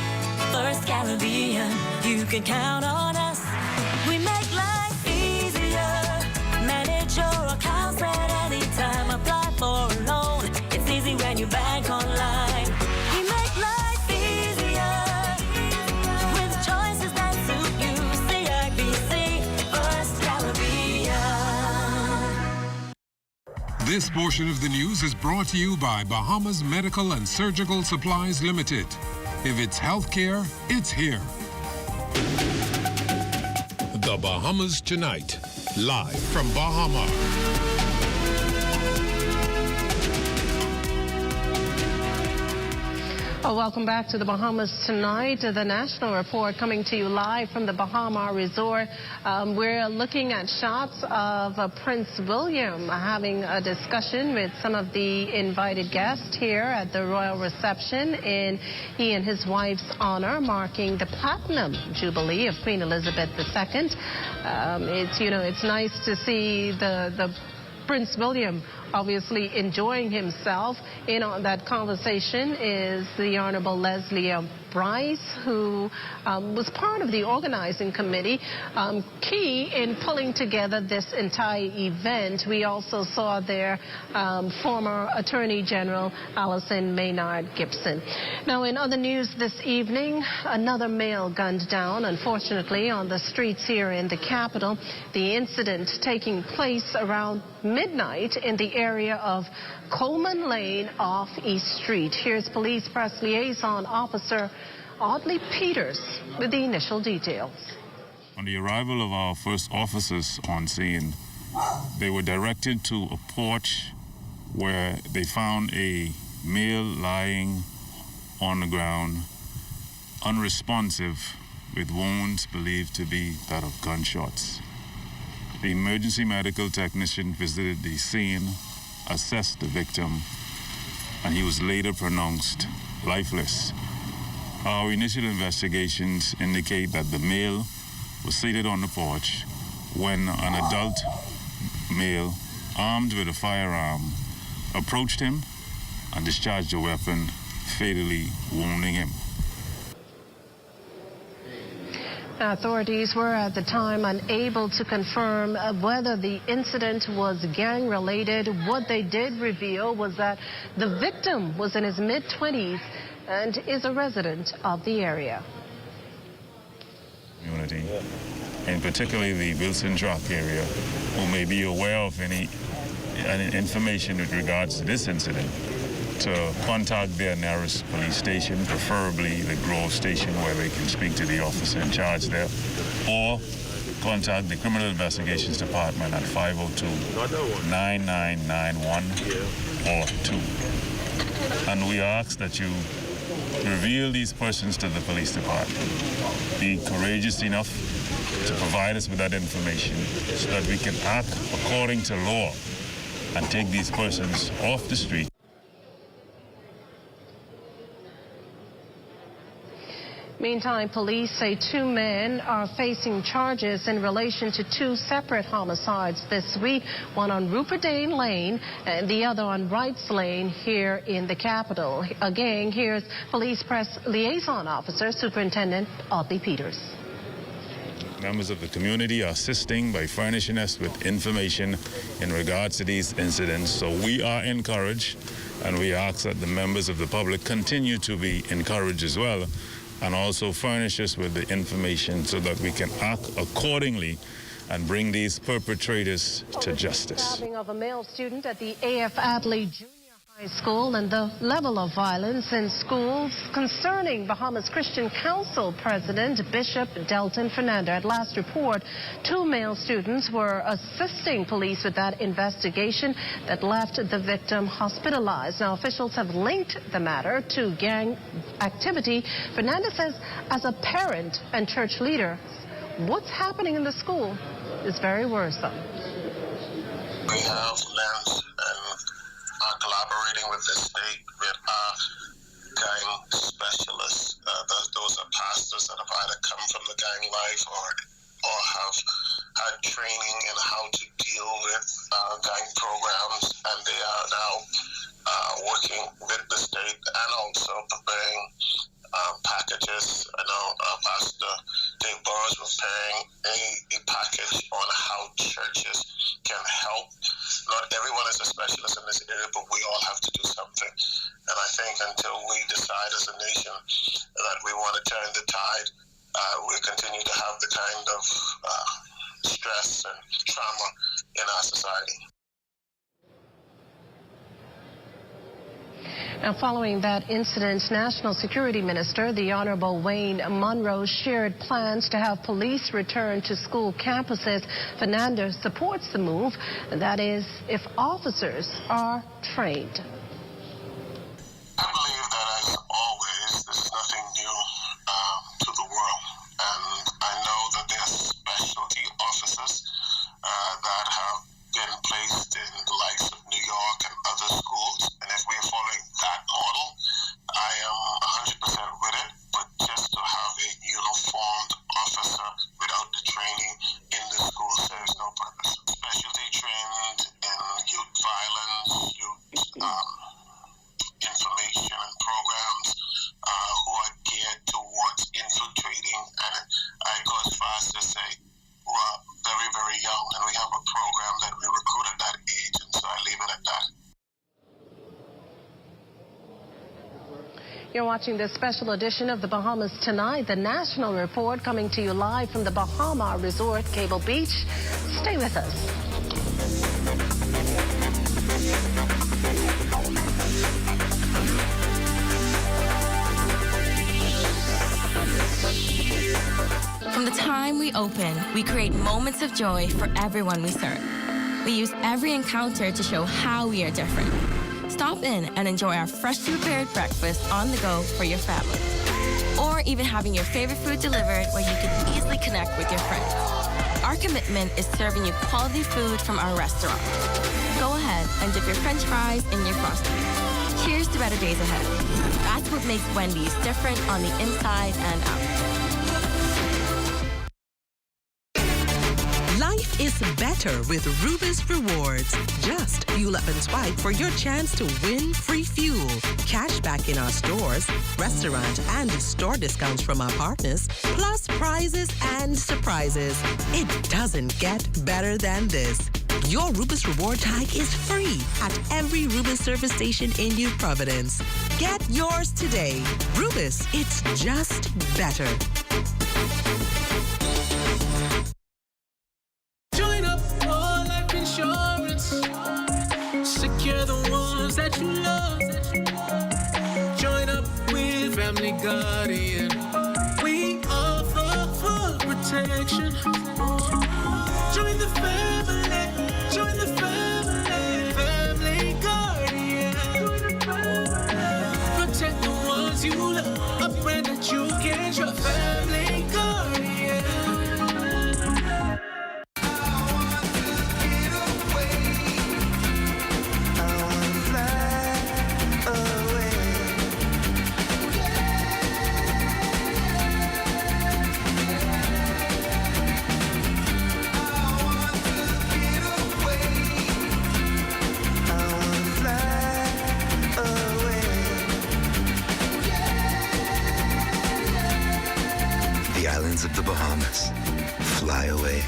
[SPEAKER 17] First Caribbean, you can count on us. We make life easier. Manage your accounts at any time. Apply for a loan. It's easy when you bank online. We make life easier with choices that suit you. CIBC, First Caribbean.
[SPEAKER 18] This portion of the news is brought to you by Bahamas Medical and Surgical Supplies Limited. If it's healthcare, it's here. The Bahamas Tonight, live from Baha Mar.
[SPEAKER 1] Oh, welcome back to the Bahamas Tonight. The national report coming to you live from the Baha Mar Resort. We're looking at shots of Prince William having a discussion with some of the invited guests here at the royal reception in he and his wife's honor, marking the Platinum Jubilee of Queen Elizabeth II. It's nice to see the Prince William obviously enjoying himself. In on that conversation is the Honorable Leslie Bryce, who was part of the organizing committee, key in pulling together this entire event. We also saw there former Attorney General Alison Maynard Gibson. Now, in other news this evening, another male gunned down, unfortunately, on the streets here in the capital. The incident taking place around midnight in the area of Coleman Lane off East Street. Here's Police Press Liaison Officer Audley Peters with the initial details.
[SPEAKER 19] On the arrival of our first officers on scene, they were directed to a porch where they found a male lying on the ground, unresponsive, with wounds believed to be that of gunshots. The emergency medical technician visited the scene, assessed the victim, and he was later pronounced lifeless. Our initial investigations indicate that the male was seated on the porch when an adult male, armed with a firearm, approached him and discharged a weapon, fatally wounding him.
[SPEAKER 1] Authorities were at the time unable to confirm whether the incident was gang-related. What they did reveal was that the victim was in his mid-20s and is a resident of the area.
[SPEAKER 19] Community, and particularly the Wilson Rock area, who may be aware of any information with regards to this incident, to contact their nearest police station, preferably the Grove station, where they can speak to the officer in charge there, or contact the Criminal Investigations Department at 502-9991 or 2. And we ask that you reveal these persons to the police department. Be courageous enough to provide us with that information so that we can act according to law and take these persons off the street.
[SPEAKER 1] Meantime, police say 2 men are facing charges in relation to 2 separate homicides this week, one on Rupert Dane Lane and the other on Wrights Lane here in the capital. Again, here's Police Press Liaison Officer Superintendent Audley Peters.
[SPEAKER 19] Members of the community are assisting by furnishing us with information in regards to these incidents, so we are encouraged, and we ask that the members of the public continue to be encouraged as well, and also furnish us with the information so that we can act accordingly and bring these perpetrators to justice.
[SPEAKER 1] Stabbing of a male student at the A.F. Adley Junior High School and the level of violence in schools concerning Bahamas Christian Council President Bishop Delton Fernando. At last report, 2 male students were assisting police with that investigation that left the victim hospitalized. Now, officials have linked the matter to gang activity. Fernando says, as a parent and church leader, what's happening in the school is very worrisome.
[SPEAKER 20] We have learned and are collaborating with the state, with our gang specialists. Those are pastors that have either come from the gang life or have had training in how to deal with gang programs, and they are now working with the state and also preparing packages. I know Pastor Dave Burrows was preparing a package on how churches can help. Not everyone is a specialist in this area, but we all have to do something. And I think until we decide as a nation that we want to turn the tide, we continue to have the kind of stress and trauma in our society.
[SPEAKER 1] Now, following that incident, National Security Minister, the Honorable Wayne Munro, shared plans to have police return to school campuses. Fernando supports the move, that is, if officers are trained.
[SPEAKER 20] I believe that, as always, this is nothing new to the world. And I know that there are specialty officers that have been placed in the likes of New York and other schools. And if we're following that model, I am 100% with it. But just to have a uniformed officer without the training in the school serves no purpose. Specialty trained in youth violence, youth information and programs who are geared towards infiltrating. And I go as far as to say, very, very young, and we have a program that we recruit at that age, and so I leave it at that.
[SPEAKER 1] You're watching this special edition of the Bahamas Tonight, the national report coming to you live from the Baha Mar Resort, Cable Beach. Stay with us.
[SPEAKER 15] From the time
[SPEAKER 21] time we open, we create moments of joy for everyone we serve. We use every encounter to show how we are different. Stop in and enjoy our freshly prepared breakfast on the go for your family. Or even having your favorite food delivered where you can easily connect with your friends. Our commitment is serving you quality food from our restaurant. Go ahead and dip your French fries in your Frosty. Cheers to better days ahead. That's what makes Wendy's different on the inside and out.
[SPEAKER 22] Life is better with Rubis Rewards. Just fuel up and swipe for your chance to win free fuel, cash back in our stores, restaurant and store discounts from our partners, plus prizes and surprises. It doesn't get better than this. Your Rubis Reward tag is free at every Rubis service station in New Providence. Get yours today. Rubis, it's just better.
[SPEAKER 23] Join up for life insurance. Secure the ones that you love. Join up with Family Guardian. We offer full protection. Join the family. Join the family. Family Guardian. Protect the ones you love. A friend that you can trust. Family Guardian.
[SPEAKER 16] Of the Bahamas. Fly away.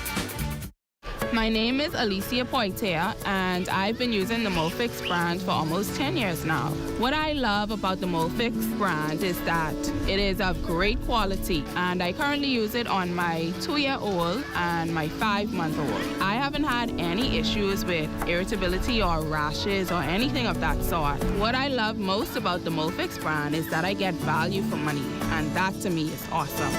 [SPEAKER 24] My name is Alicia Poitier, and I've been using the Molfix brand for almost 10 years now. What I love about the Molfix brand is that it is of great quality, and I currently use it on my 2-year-old and my 5-month-old. I haven't had any issues with irritability or rashes or anything of that sort. What I love most about the Molfix brand is that I get value for money, and that to me is awesome.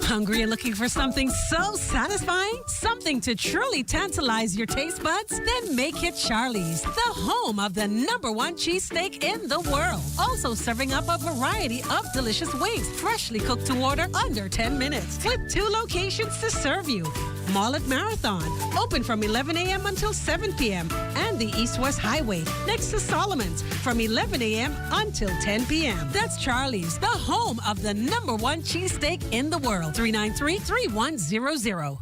[SPEAKER 25] Hungry and looking for something so satisfying? Something to truly tantalize your taste buds? Then make it Charlie's, the home of the #1 cheesesteak in the world. Also serving up a variety of delicious wings, freshly cooked to order under 10 minutes. With 2 locations to serve you. Mall at Marathon, open from 11 a.m. until 7 p.m. And the East-West Highway, next to Solomon's, from 11 a.m. until 10 p.m. That's Charlie's, the home of the #1 cheesesteak in the world. 393-3100.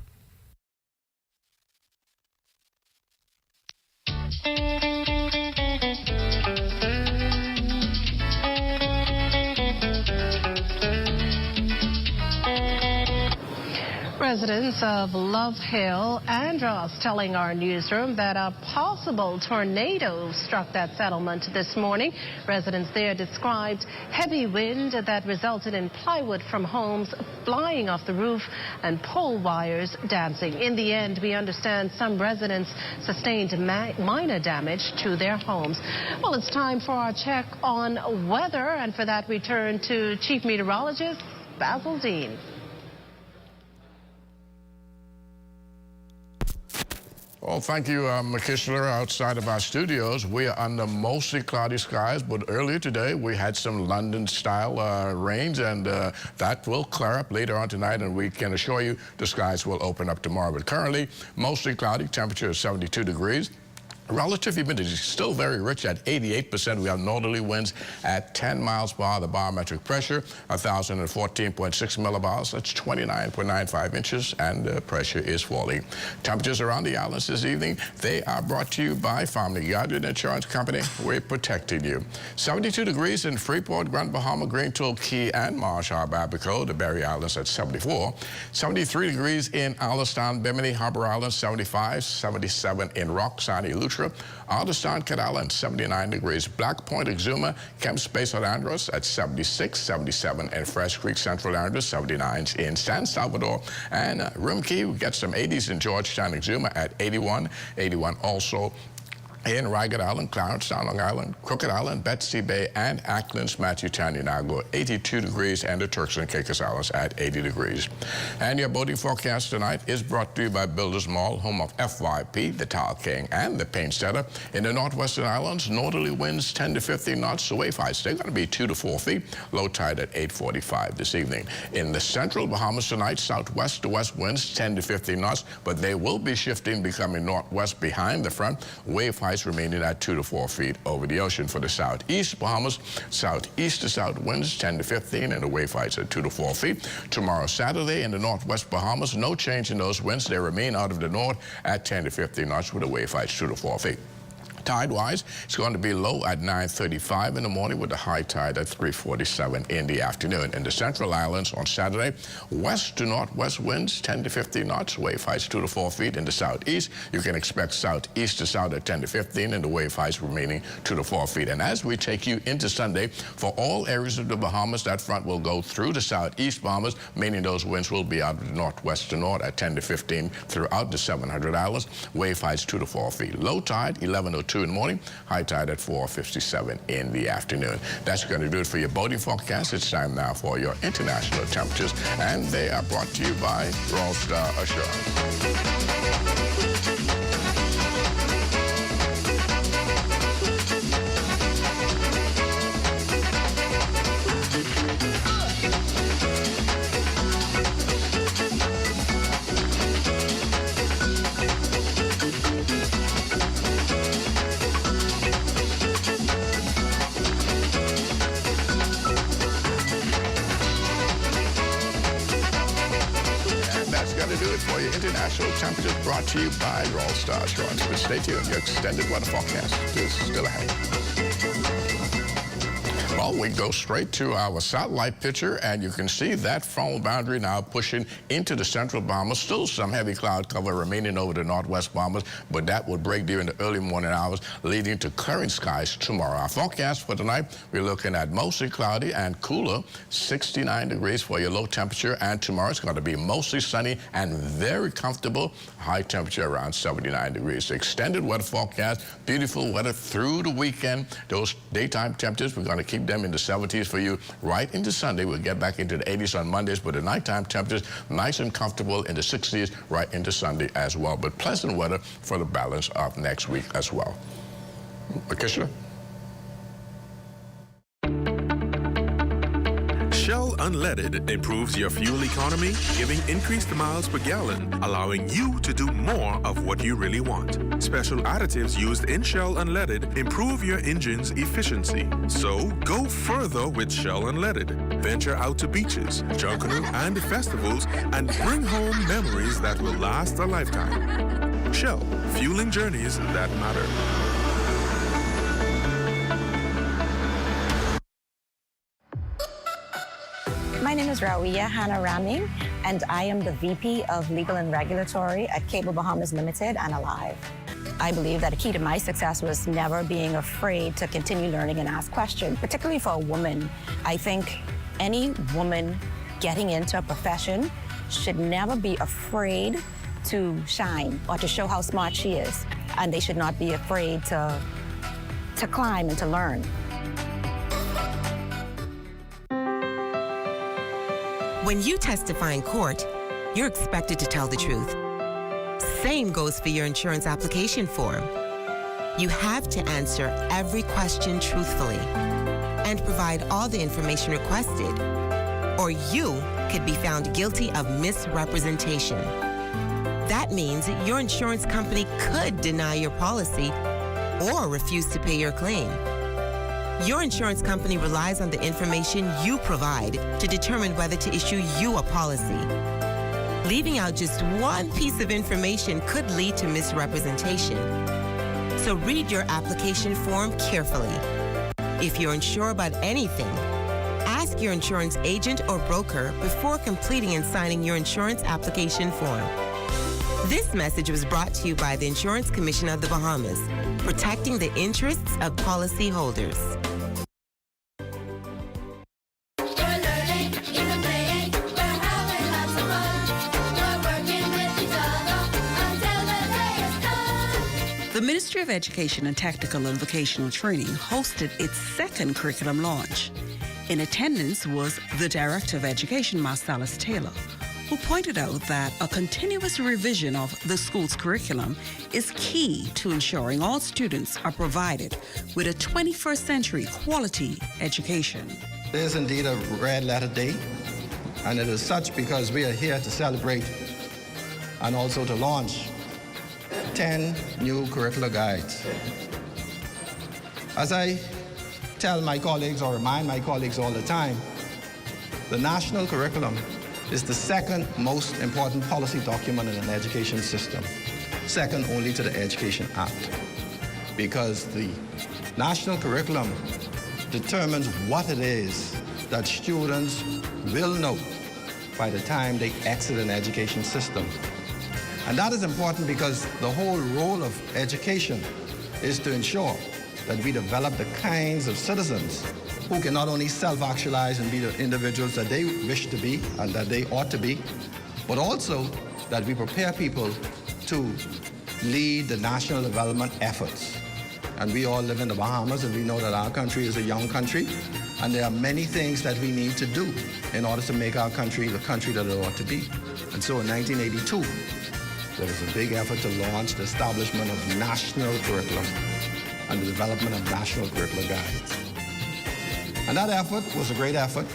[SPEAKER 1] Residents of Love Hill, Andros, telling our newsroom that a possible tornado struck that settlement this morning. Residents there described heavy wind that resulted in plywood from homes flying off the roof and pole wires dancing. In the end, we understand some residents sustained minor damage to their homes. Well, it's time for our check on weather, and for that we turn to Chief Meteorologist Basil Dean.
[SPEAKER 26] Well, thank you, McKishler. Outside of our studios, we are under mostly cloudy skies, but earlier today we had some London-style rains, and that will clear up later on tonight, and we can assure you the skies will open up tomorrow. But currently, mostly cloudy, temperature is 72 degrees. Relative humidity is still very rich at 88%. We have northerly winds at 10 miles per hour. The barometric pressure, 1,014.6 millibars. That's 29.95 inches, and the pressure is falling. Temperatures around the islands this evening, they are brought to you by Family Guardian Insurance Company. We're protecting you. 72 degrees in Freeport, Grand Bahama, Green Tool, Key, and Marsh Harbor, Abaco. The Berry Islands at 74. 73 degrees in Allenstown, Bimini, Harbor Island, 75. 77 in Roxani, Lutra. Alderstown, Cat Island, 79 degrees. Black Point, Exuma, Kemp Space at Andros at 76, 77 in Fresh Creek, Central Andros, 79 in San Salvador. And Rimkey, we get some 80s in Georgetown, Exuma at 81, 81 also in Ragged Island, Clarence, Long Island, Crooked Island, Betsy Bay, and Acklands, Matthew-Tanya, Nago, 82 degrees, and the Turks and Caicos Islands at 80 degrees. And your boating forecast tonight is brought to you by Builders Mall, home of FYP, the Tile King, and the Paint Setter. In the northwestern islands, northerly winds 10 to 15 knots, the wave heights, they're going to be 2 to 4 feet, low tide at 8:45 this evening. In the central Bahamas tonight, southwest to west winds 10 to 15 knots, but they will be shifting, becoming northwest behind the front, wave heights remaining at 2 to 4 feet over the ocean. For the southeast Bahamas, southeast to south winds 10 to 15 and the wave heights at 2 to 4 feet. Tomorrow, Saturday, in the northwest Bahamas, no change in those winds. They remain out of the north at 10 to 15 knots with the wave heights 2 to 4 feet. Tide-wise, it's going to be low at 9:35 in the morning with the high tide at 3:47 in the afternoon. In the central islands on Saturday, west to northwest winds 10 to 15 knots, wave heights 2 to 4 feet. In the southeast, you can expect southeast to south at 10 to 15 and the wave heights remaining 2 to 4 feet. And as we take you into Sunday, for all areas of the Bahamas, that front will go through the southeast Bahamas, meaning those winds will be out of the northwest to north at 10 to 15 throughout the 700 islands, wave heights 2 to 4 feet. Low tide, 11:02 in the morning, high tide at 4:57 in the afternoon. That's going to do it for your boating forecast. It's time now for your international temperatures, and they are brought to you by Royal Star Assurance. For your international temperatures brought to you by Royal Star Assurance. But stay tuned. Your extended weather forecast is still ahead. Well, we go straight to our satellite picture, and you can see that frontal boundary now pushing into the central Bahamas. Still some heavy cloud cover remaining over the northwest Bahamas, but that will break during the early morning hours, leading to clearing skies tomorrow. Our forecast for tonight, we're looking at mostly cloudy and cooler, 69 degrees for your low temperature, and tomorrow it's going to be mostly sunny and very comfortable, high temperature around 79 degrees. The extended weather forecast, beautiful weather through the weekend. Those daytime temperatures, we're going to keep them in the 70s for you right into Sunday. We'll get back into the 80s on Mondays, but the nighttime temperatures nice and comfortable in the 60s right into Sunday as well. But pleasant weather for the balance of next week as well. Kishla?
[SPEAKER 2] Shell Unleaded improves your fuel economy, giving increased miles per gallon, allowing you to do more of what you really want. Special additives used in Shell Unleaded improve your engine's efficiency. So go further with Shell Unleaded. Venture out to beaches, Junkanoo, and festivals, and bring home memories that will last a lifetime. Shell, fueling journeys that matter.
[SPEAKER 4] My name is Rawiya Hannah Rami, and I am the VP of Legal and Regulatory at Cable Bahamas Limited and Alive. I believe that a key to my success was never being afraid to continue learning and ask questions, particularly for a woman. I think any woman getting into a profession should never be afraid to shine or to show how smart she is, and they should not be afraid to climb and to learn.
[SPEAKER 5] When you testify in court, you're expected to tell the truth. Same goes for your insurance application form. You have to answer every question truthfully and provide all the information requested, or you could be found guilty of misrepresentation. That means your insurance company could deny your policy or refuse to pay your claim. Your insurance company relies on the information you provide to determine whether to issue you a policy. Leaving out just one piece of information could lead to misrepresentation. So read your application form carefully. If you're unsure about anything, ask your insurance agent or broker before completing and signing your insurance application form. This message was brought to you by the Insurance Commission of the Bahamas, protecting the interests of policyholders.
[SPEAKER 25] The
[SPEAKER 3] Ministry of Education and Technical and Vocational Training hosted its second curriculum launch. In attendance was the Director of Education, Marcellus Taylor, who pointed out that a continuous revision of the school's curriculum is key to ensuring all students are provided with a 21st century quality education.
[SPEAKER 6] It is indeed a red letter day, and it is such because we are here to celebrate and also to launch 10 new curricular guides. As I tell my colleagues or remind my colleagues all the time, the national curriculum is the second most important policy document in an education system, second only to the Education Act, because the national curriculum determines what it is that students will know by the time they exit an education system. And that is important because the whole role of education is to ensure that we develop the kinds of citizens who can not only self-actualize and be the individuals that they wish to be and that they ought to be, but also that we prepare people to lead the national development efforts. And we all live in the Bahamas, and we know that our country is a young country, and there are many things that we need to do in order to make our country the country that it ought to be. And so in 1982, there was a big effort to launch the establishment of national curriculum and the development of national curricular guides. And that effort was a great effort,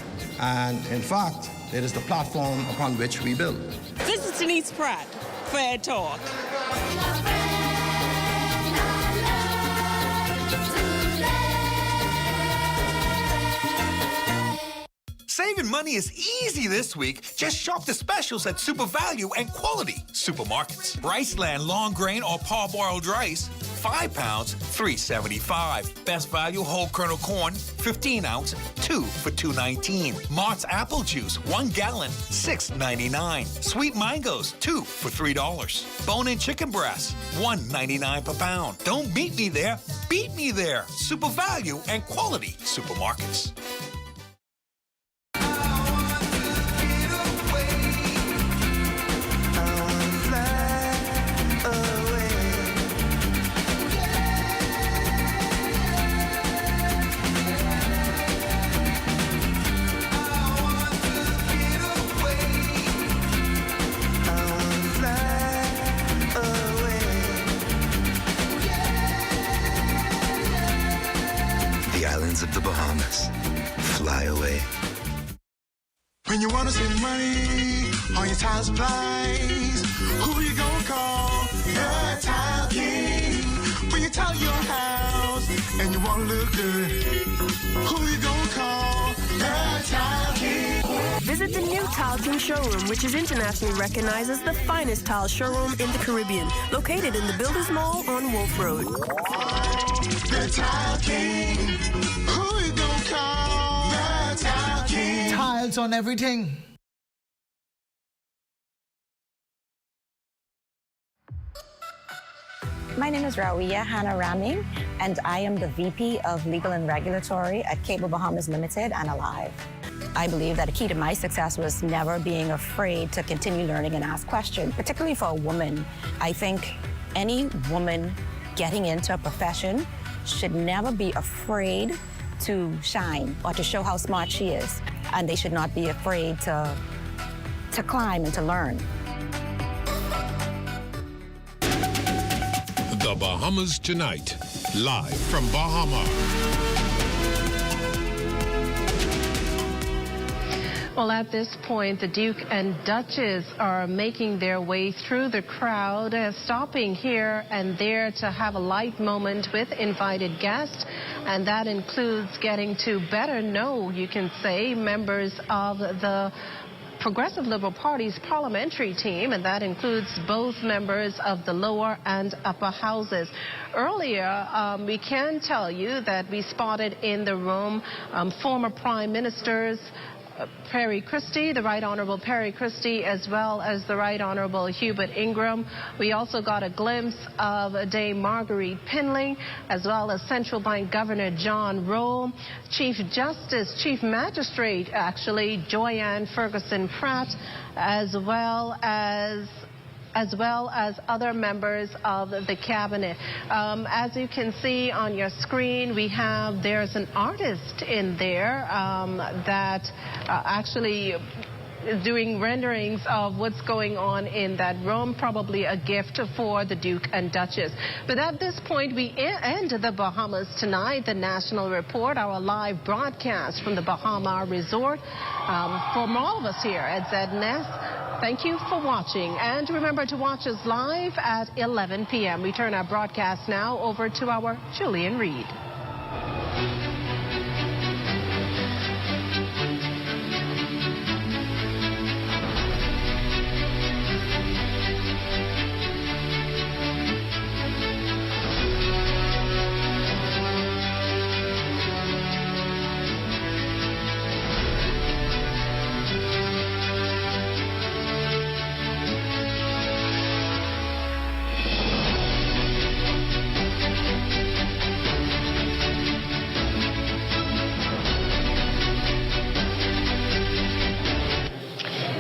[SPEAKER 6] and in fact, it is the platform upon which we build.
[SPEAKER 7] This is Denise Pratt, Fair Talk.
[SPEAKER 8] Saving money is easy this week. Just shop the specials at Super Value and Quality Supermarkets. Riceland long grain or parboiled rice, 5 pounds, $3.75. Best Value whole kernel corn, 15 ounce, 2 for $2.19. Mart's apple juice, 1 gallon, $6.99. Sweet mangoes, 2 for $3. Bone-in chicken breasts, $1.99 per pound. Don't meet me there, beat me there. Super Value and Quality Supermarkets.
[SPEAKER 16] Of the Bahamas. Fly away.
[SPEAKER 9] When you want to save money on your tile supplies, who you gonna call? The Tile King. When you tile your house and you want to look good, who you gonna call? The Tile King.
[SPEAKER 10] Visit the new Tile King showroom, which is internationally recognized as the finest tile showroom in the Caribbean, located in the Builders Mall on Wolf Road.
[SPEAKER 9] The Tile King. Who you gonna call? The Tile King.
[SPEAKER 27] Tiles on everything.
[SPEAKER 4] My name is Rawiya Hannah Raming, and I am the VP of Legal and Regulatory at Cable Bahamas Limited and Alive. I believe that a key to my success was never being afraid to continue learning and ask questions, particularly for a woman. I think any woman getting into a profession should never be afraid to shine or to show how smart she is. And they should not be afraid to climb and to learn.
[SPEAKER 18] The Bahamas Tonight, live from Baha Mar.
[SPEAKER 1] Well, at this point, the Duke and Duchess are making their way through the crowd, stopping here and there to have a light moment with invited guests. And that includes getting to better know, you can say, members of the Progressive Liberal Party's parliamentary team, and that includes both members of the lower and upper houses. Earlier, we can tell you that we spotted in the room former Prime Ministers Perry Christie, the Right Honourable Perry Christie, as well as the Right Honourable Hubert Ingram. We also got a glimpse of Dame Marguerite Pinling, as well as Central Bank Governor John Rowe, Chief Magistrate, actually, Joyanne Ferguson Pratt, as well as as well as other members of the cabinet. As you can see on your screen, there's an artist in there that actually doing renderings of what's going on in that room, probably a gift for the Duke and Duchess. But at this point, we end the Bahamas Tonight, the National Report, our live broadcast from the Baha Mar Resort. From all of us here at ZNS, thank you for watching. And remember to watch us live at 11 p.m. We turn our broadcast now over to our Julian Reed.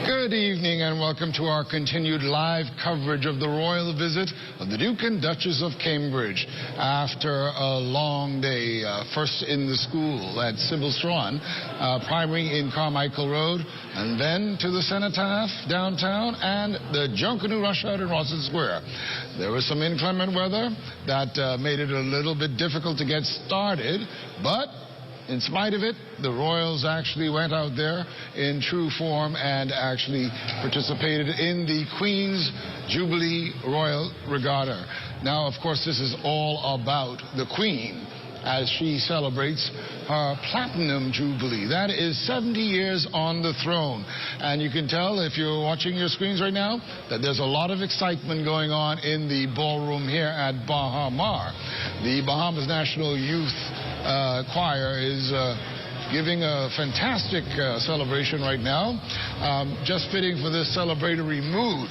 [SPEAKER 11] Good evening and welcome to our continued live coverage of the royal visit of the Duke and Duchess of Cambridge. After a long day, first in the school at Sybil Strawn, primary in Carmichael Road, and then to the Cenotaph downtown and the Junkanoo rush out in Rawson Square. There was some inclement weather that made it a little bit difficult to get started, but in spite of it, the Royals actually went out there in true form and actually participated in the Queen's Jubilee Royal Regatta. Now, of course, this is all about the Queen as she celebrates her Platinum Jubilee. That is 70 years on the throne. And you can tell, if you're watching your screens right now, that there's a lot of excitement going on in the ballroom here at Baha Mar. The Bahamas National Youth Choir is giving a fantastic celebration right now, just fitting for this celebratory mood.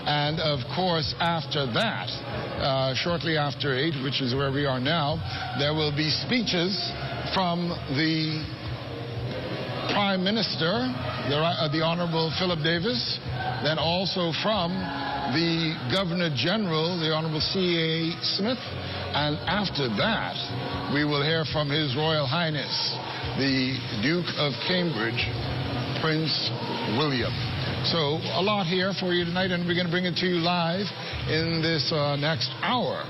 [SPEAKER 11] And of course, after that, shortly after 8, which is where we are now, there will be speeches from the Prime Minister, the Honorable Philip Davis, then also from the Governor General, the Honorable C.A. Smith, and after that, we will hear from His Royal Highness, the Duke of Cambridge, Prince William. So a lot here for you tonight, and we're going to bring it to you live in this next hour.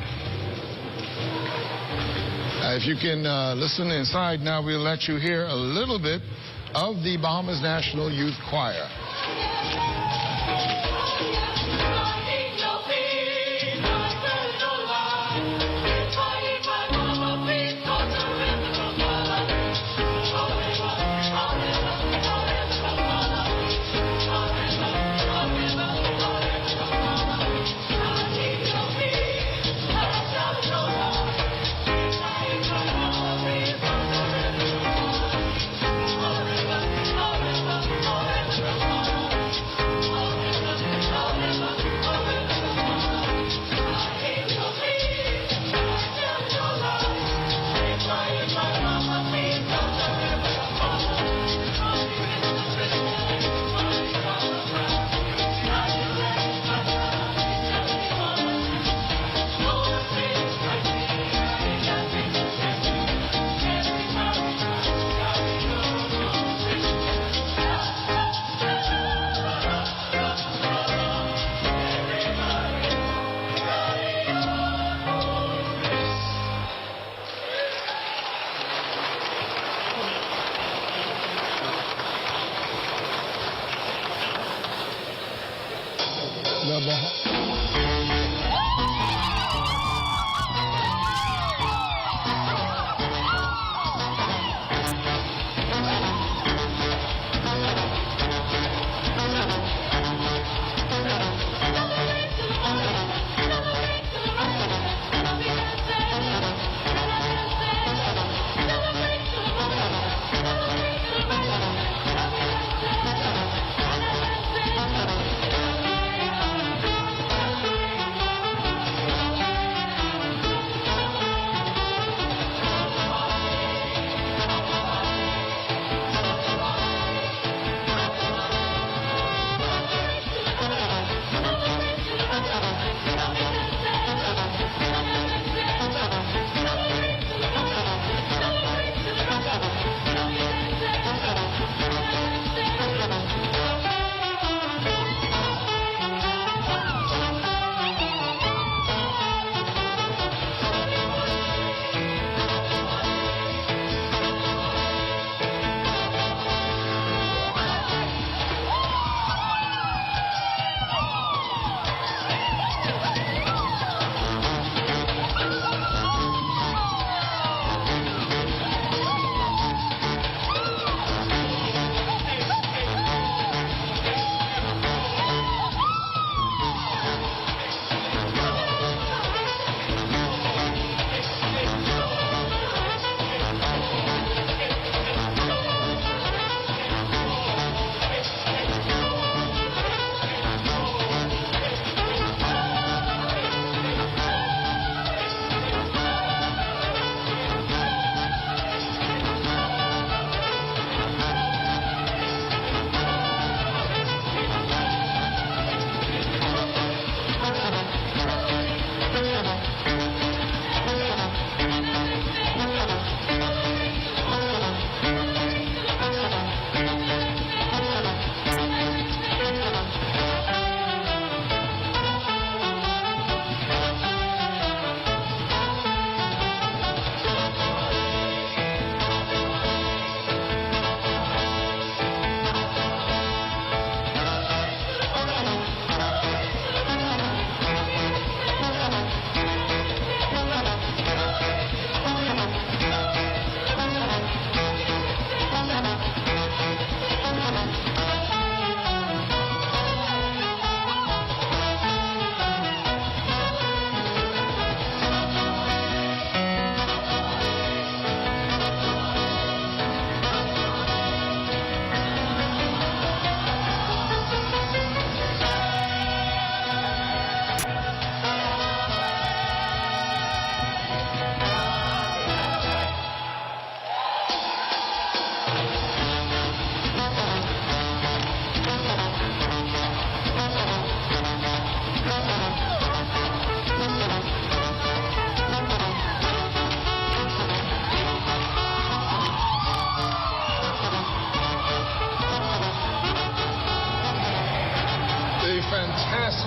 [SPEAKER 11] If you can listen inside now, we'll let you hear a little bit of the Bahamas National Youth Choir.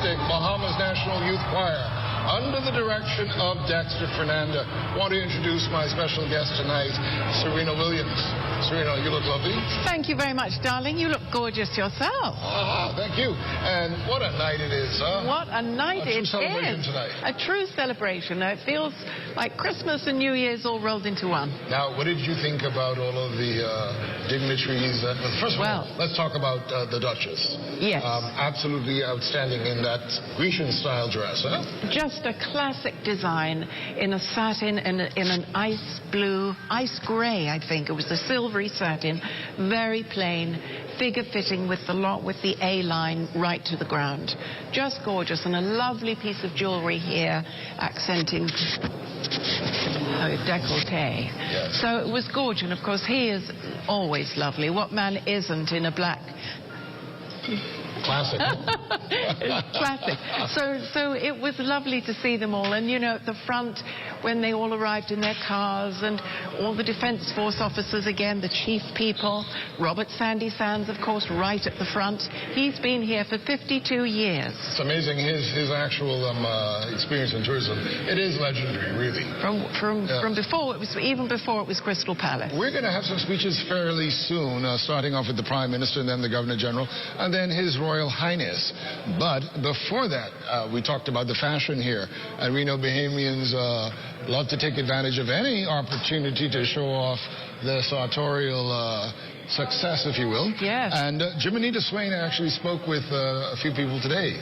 [SPEAKER 11] majestic Bahamas National Youth Choir under the direction of Dexter Fernanda. I want to introduce my special guest tonight, Serena Williams. Serena, you look lovely.
[SPEAKER 12] Thank you very much, darling. You look gorgeous yourself.
[SPEAKER 11] Thank you. And what a night it is, huh?
[SPEAKER 12] What a night it is.
[SPEAKER 11] A true celebration tonight.
[SPEAKER 12] A true celebration. It feels like Christmas and New Year's all rolled into one.
[SPEAKER 11] Now, what did you think about all of the dignitaries? First of all, let's talk about the Duchess.
[SPEAKER 12] Yes.
[SPEAKER 11] Absolutely outstanding in that Grecian-style dress, huh?
[SPEAKER 12] Just a classic design in a satin and in an ice blue, ice grey, I think. It was the silvery satin, very plain, figure-fitting with the A-line right to the ground. Just gorgeous, and a lovely piece of jewellery here accenting her décolleté.
[SPEAKER 11] Yes.
[SPEAKER 12] So it was gorgeous, and of course he is always lovely. What man isn't in a black...
[SPEAKER 11] Classic.
[SPEAKER 12] Classic. So it was lovely to see them all. And, you know, at the front, when they all arrived in their cars, and all the Defence Force officers again, the chief people, Robert Sandy Sands, of course, right at the front. He's been here for 52 years.
[SPEAKER 11] It's amazing his actual experience in tourism. It is legendary, really.
[SPEAKER 12] From before, even before it was Crystal Palace.
[SPEAKER 11] We're going to have some speeches fairly soon, starting off with the Prime Minister and then the Governor General, and then His Royal Highness. But before that, we talked about the fashion here. And we know Bahamians love to take advantage of any opportunity to show off their sartorial success, if you will.
[SPEAKER 12] Yes.
[SPEAKER 11] And Jiminita Swain actually spoke with a few people today,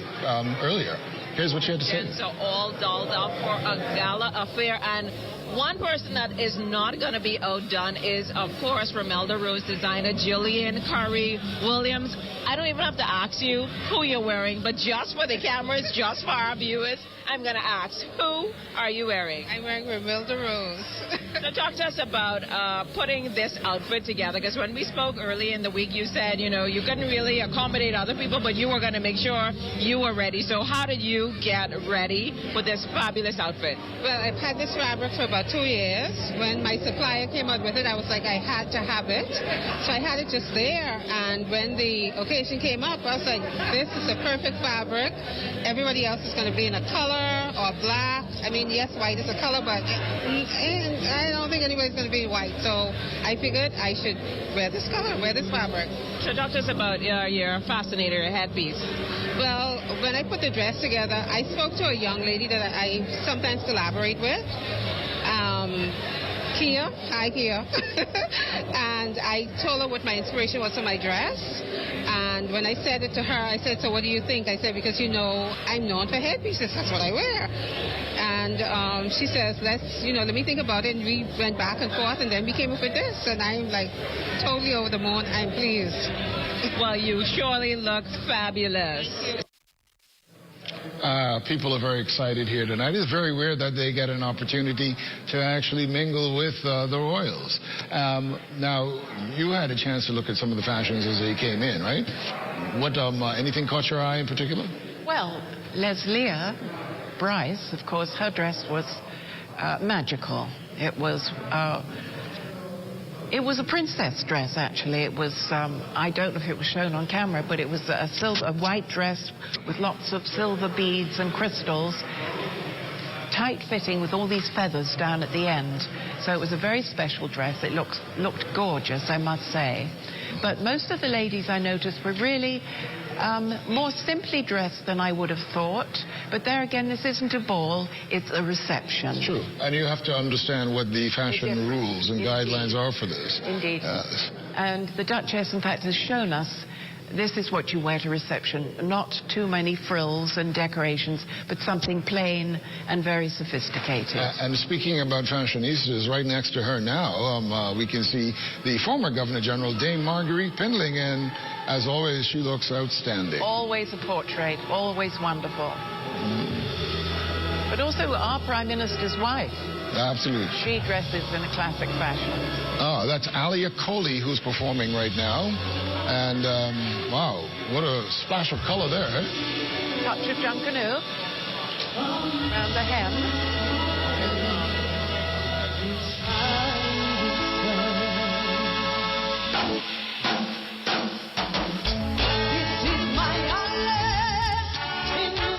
[SPEAKER 11] earlier. Here's what she had to say.
[SPEAKER 13] So all dolled up for a gala affair, and one person that is not going to be outdone is, of course, Romelda Rose designer Jillian Curry Williams. I don't even have to ask you who you're wearing, but just for the cameras, just for our viewers, I'm going to ask, who are you wearing?
[SPEAKER 14] I'm wearing Romelda Rose.
[SPEAKER 13] So talk to us about putting this outfit together, because when we spoke early in the week, you said, you know, you couldn't really accommodate other people, but you were going to make sure you were ready. So how did you get ready with this fabulous outfit?
[SPEAKER 14] Well, I've had this fabric for about 2 years. When my supplier came out with it, I was like, I had to have it. So I had it just there, and when the occasion came up, I was like, this is a perfect fabric. Everybody else is going to be in a color or black. I mean, yes, white is a color, but I don't think anybody's going to be white. So I figured I should wear this color, wear this fabric.
[SPEAKER 13] So talk to us about your fascinator headpiece.
[SPEAKER 14] Well, when I put the dress together, I spoke to a young lady that I sometimes collaborate with. Kia, hi Kia. And I told her what my inspiration was for my dress. And when I said it to her, I said, so what do you think? I said, because, you know, I'm known for headpieces. That's what I wear. And she says, let me think about it. And we went back and forth, and then we came up with this. And I'm like totally over the moon. I'm pleased.
[SPEAKER 13] Well, you surely look fabulous.
[SPEAKER 11] People are very excited here tonight. It's very rare that they get an opportunity to actually mingle with the royals. Now, you had a chance to look at some of the fashions as they came in, right? What, anything caught your eye in particular?
[SPEAKER 12] Well, Leslie Bryce, of course, her dress was magical. It was a princess dress, actually. It was, I don't know if it was shown on camera, but it was a white dress with lots of silver beads and crystals, tight-fitting with all these feathers down at the end. So it was a very special dress. It looked gorgeous, I must say. But most of the ladies I noticed were really more simply dressed than I would have thought. But there again, this isn't a ball, it's a reception.
[SPEAKER 11] True. And you have to understand what the fashion rules and guidelines are for this.
[SPEAKER 12] Indeed. And the Duchess, in fact, has shown us this is what you wear to reception. Not too many frills and decorations, but something plain and very sophisticated.
[SPEAKER 11] And speaking about fashionistas, right next to her now, we can see the former Governor General, Dame Marguerite Pindling, and as always, she looks outstanding.
[SPEAKER 12] Always a portrait, always wonderful. But also our Prime Minister's wife.
[SPEAKER 11] Absolutely.
[SPEAKER 12] She dresses in a classic fashion.
[SPEAKER 11] Oh, that's Alia Coley who's performing right now. And, wow, what a splash of color there, eh?
[SPEAKER 12] Touch of Junkanoo around the hem.
[SPEAKER 23] This is my island in the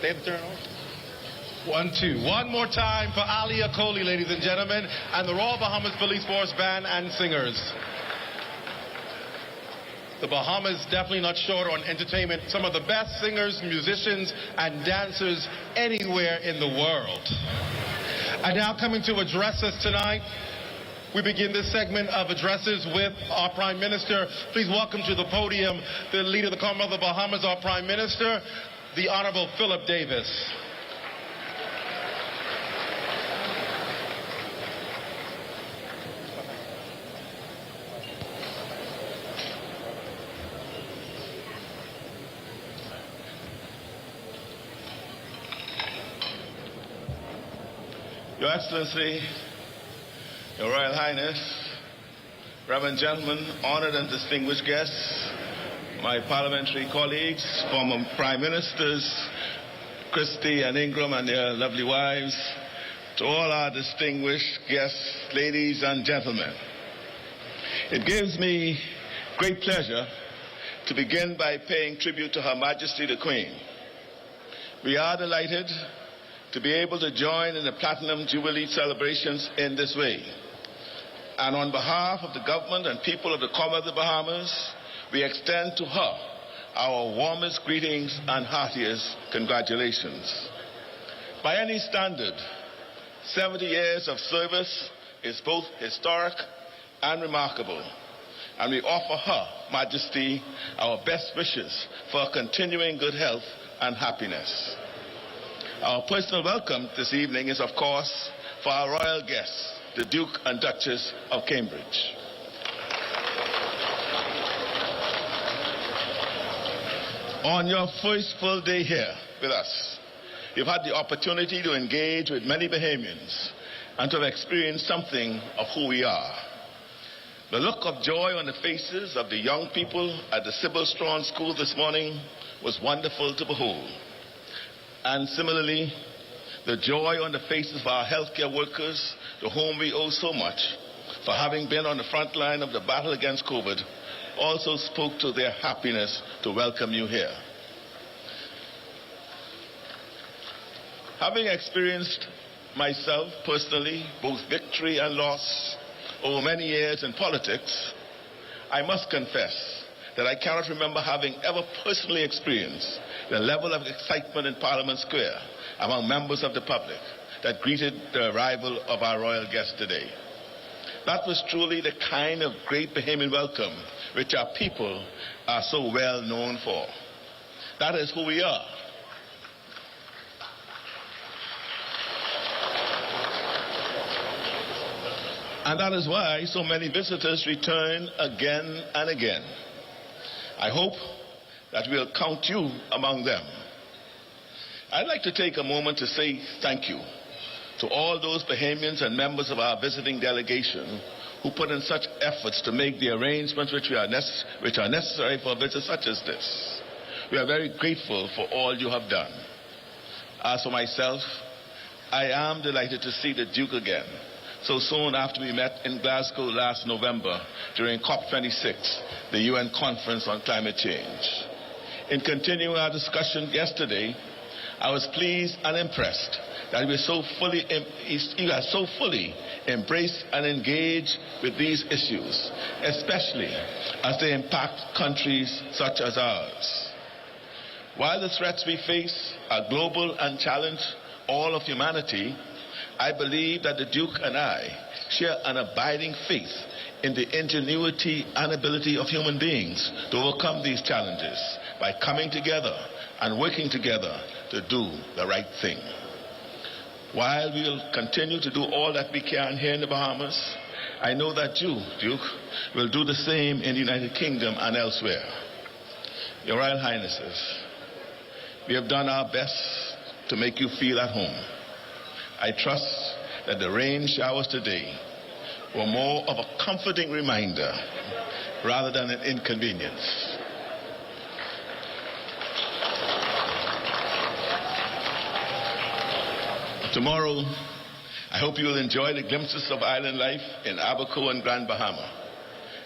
[SPEAKER 15] They have to turn on. 1, 2. One more time for Ali Akoli, ladies and gentlemen, and the Royal Bahamas Police Force Band and Singers. The Bahamas definitely not short on entertainment. Some of the best singers, musicians, and dancers anywhere in the world. And now coming to address us tonight, we begin this segment of addresses with our Prime Minister. Please welcome to the podium the leader of the Commonwealth of the Bahamas, our Prime Minister, the Honorable Philip Davis.
[SPEAKER 17] Your Excellency, Your Royal Highness, Reverend gentlemen, honored and distinguished guests, my parliamentary colleagues, former Prime Ministers, Christie and Ingram and their lovely wives, to all our distinguished guests, ladies and gentlemen. It gives me great pleasure to begin by paying tribute to Her Majesty the Queen. We are delighted to be able to join in the Platinum Jubilee celebrations in this way. And on behalf of the government and people of the Commonwealth of the Bahamas, we extend to her our warmest greetings and heartiest congratulations. By any standard, 70 years of service is both historic and remarkable, and we offer Her Majesty our best wishes for continuing good health and happiness. Our personal welcome this evening is, of course, for our royal guests, the Duke and Duchess of Cambridge. On your first full day here with us, you've had the opportunity to engage with many Bahamians and to have experienced something of who we are. The look of joy on the faces of the young people at the Sybil Strawn School this morning was wonderful to behold. And similarly, the joy on the faces of our healthcare workers, to whom we owe so much, for having been on the front line of the battle against COVID, also spoke to their happiness to welcome you here. Having experienced myself personally both victory and loss over many years in politics, I must confess that I cannot remember having ever personally experienced the level of excitement in Parliament Square among members of the public that greeted the arrival of our royal guest today. That was truly the kind of great Bahamian welcome which our people are so well known for. That is who we are. And that is why so many visitors return again and again. I hope that we'll count you among them. I'd like to take a moment to say thank you to all those Bahamians and members of our visiting delegation who put in such efforts to make the arrangements which are necessary for a visit such as this. We are very grateful for all you have done. As for myself, I am delighted to see the Duke again, so soon after we met in Glasgow last November during COP26, the UN Conference on Climate Change. In continuing our discussion yesterday, I was pleased and impressed that you have so fully embraced and engaged with these issues, especially as they impact countries such as ours. While the threats we face are global and challenge all of humanity, I believe that the Duke and I share an abiding faith in the ingenuity and ability of human beings to overcome these challenges by coming together and working together to do the right thing. While we will continue to do all that we can here in the Bahamas, I know that you, Duke, will do the same in the United Kingdom and elsewhere. Your Royal Highnesses, we have done our best to make you feel at home. I trust that the rain showers today were more of a comforting reminder rather than an inconvenience. Tomorrow, I hope you will enjoy the glimpses of island life in Abaco and Grand Bahama.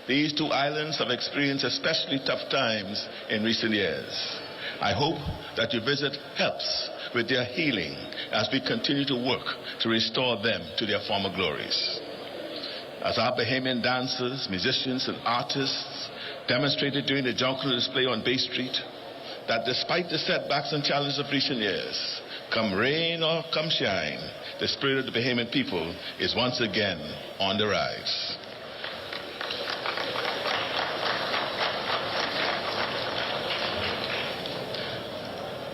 [SPEAKER 17] These two islands have experienced especially tough times in recent years. I hope that your visit helps with their healing as we continue to work to restore them to their former glories. As our Bahamian dancers, musicians, and artists demonstrated during the Junkanoo display on Bay Street, that despite the setbacks and challenges of recent years, come rain or come shine, the spirit of the Bahamian people is once again on the rise.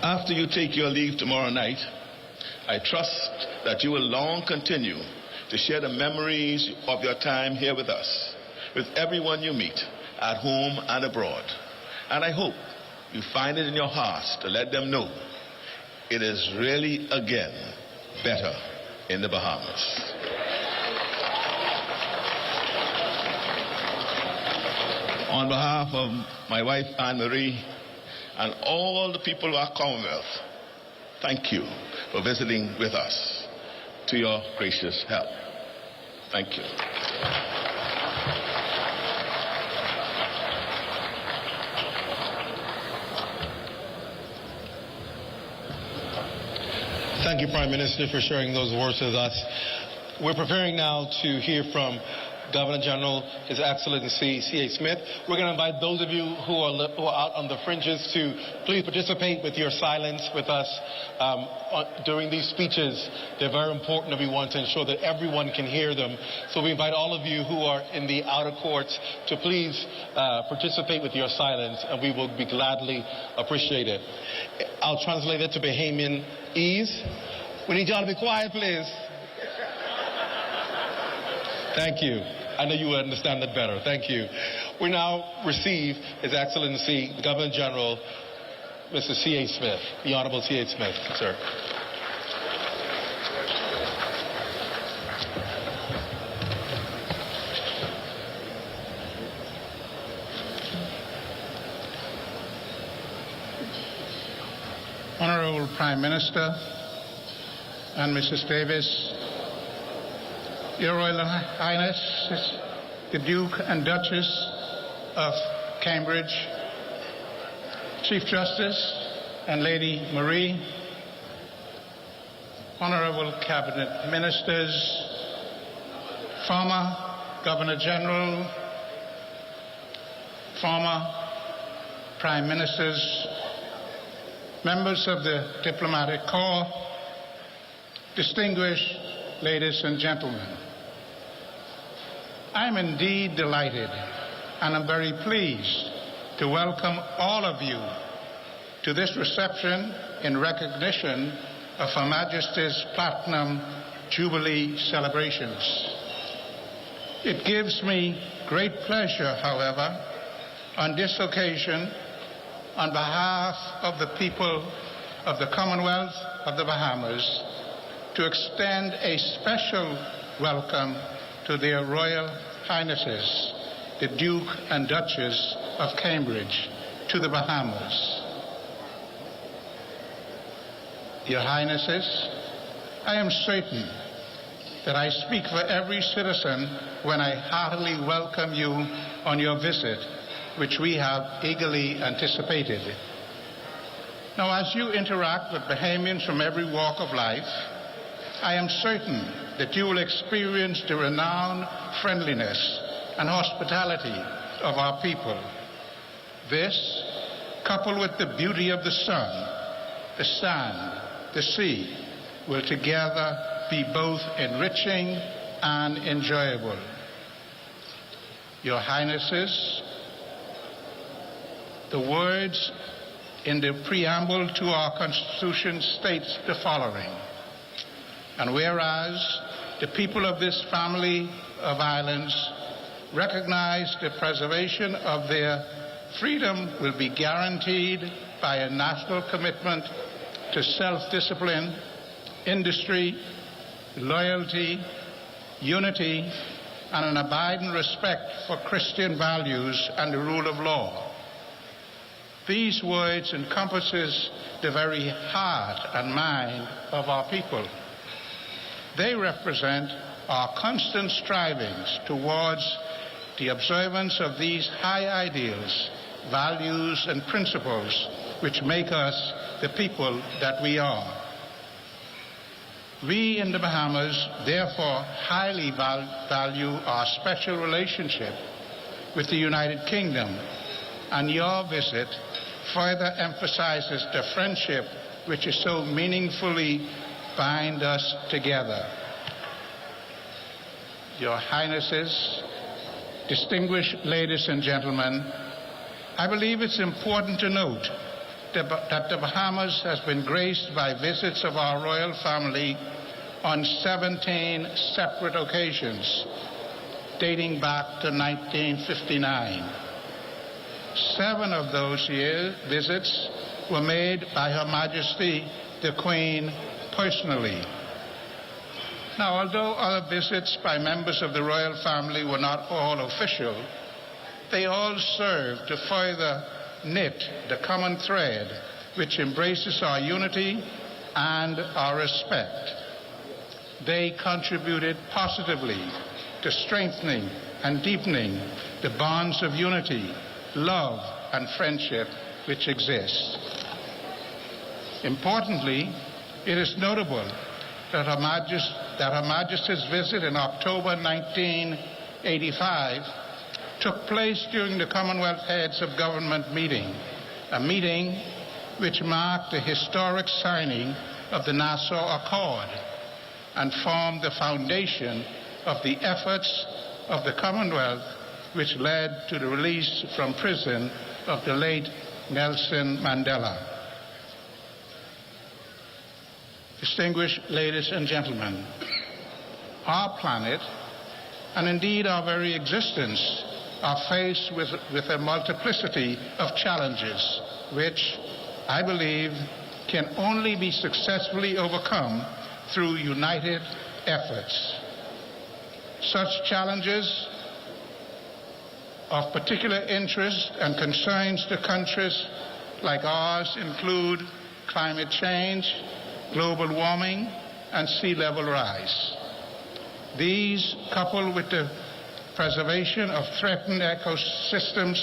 [SPEAKER 17] After you take your leave tomorrow night, I trust that you will long continue to share the memories of your time here with us, with everyone you meet, at home and abroad. And I hope you find it in your hearts to let them know it is really, again, better in the Bahamas. On behalf of my wife, Anne-Marie, and all the people of our Commonwealth, thank you for visiting with us. To your gracious help. Thank you.
[SPEAKER 15] Thank you, Prime Minister, for sharing those words with us. We're preparing now to hear from Governor General, His Excellency C.A. Smith. We're going to invite those of you who are out on the fringes to please participate with your silence with us during these speeches. They're very important, and we want to ensure that everyone can hear them. So we invite all of you who are in the outer courts to please participate with your silence, and we will be gladly appreciate it. I'll translate it to Bahamian ease. We need y'all to be quiet, please. Thank you. I know you will understand that better. Thank you. We now receive His Excellency, the Governor General, Mr. C.A. Smith, the Honorable C.A. Smith, sir.
[SPEAKER 19] Honorable Prime Minister and Mrs. Davis, Your Royal Highness, the Duke and Duchess of Cambridge, Chief Justice and Lady Marie, Honorable Cabinet Ministers, former Governor General, former Prime Ministers, members of the Diplomatic Corps, distinguished ladies and gentlemen. I am indeed delighted and I'm very pleased to welcome all of you to this reception in recognition of Her Majesty's Platinum Jubilee celebrations. It gives me great pleasure, however, on this occasion, on behalf of the people of the Commonwealth of the Bahamas, to extend a special welcome to their Royal Highnesses, the Duke and Duchess of Cambridge, to the Bahamas. Your Highnesses, I am certain that I speak for every citizen when I heartily welcome you on your visit, which we have eagerly anticipated. Now, as you interact with Bahamians from every walk of life, I am certain that you will experience the renowned friendliness and hospitality of our people. This, coupled with the beauty of the sun, the sand, the sea, will together be both enriching and enjoyable. Your Highnesses, the words in the preamble to our Constitution states the following: and whereas the people of this family of islands recognize the preservation of their freedom will be guaranteed by a national commitment to self-discipline, industry, loyalty, unity, and an abiding respect for Christian values and the rule of law. These words encompasses the very heart and mind of our people. They represent our constant strivings towards the observance of these high ideals, values, and principles which make us the people that we are. We in the Bahamas, therefore, highly value our special relationship with the United Kingdom, and your visit further emphasizes the friendship which is so meaningfully bind us together. Your Highnesses, distinguished ladies and gentlemen, I believe it's important to note that the Bahamas has been graced by visits of our royal family on 17 separate occasions, dating back to 1959. 7 of those visits were made by Her Majesty the Queen personally. Now, although other visits by members of the royal family were not all official, they all served to further knit the common thread which embraces our unity and our respect. They contributed positively to strengthening and deepening the bonds of unity, love, and friendship which exist. Importantly, it is notable that Her Majesty's visit in October 1985 took place during the Commonwealth Heads of Government meeting, a meeting which marked the historic signing of the Nassau Accord and formed the foundation of the efforts of the Commonwealth which led to the release from prison of the late Nelson Mandela. Distinguished ladies and gentlemen, our planet, and indeed our very existence, are faced with a multiplicity of challenges which, I believe, can only be successfully overcome through united efforts. Such challenges of particular interest and concerns to countries like ours include climate change, global warming, and sea level rise. These, coupled with the preservation of threatened ecosystems,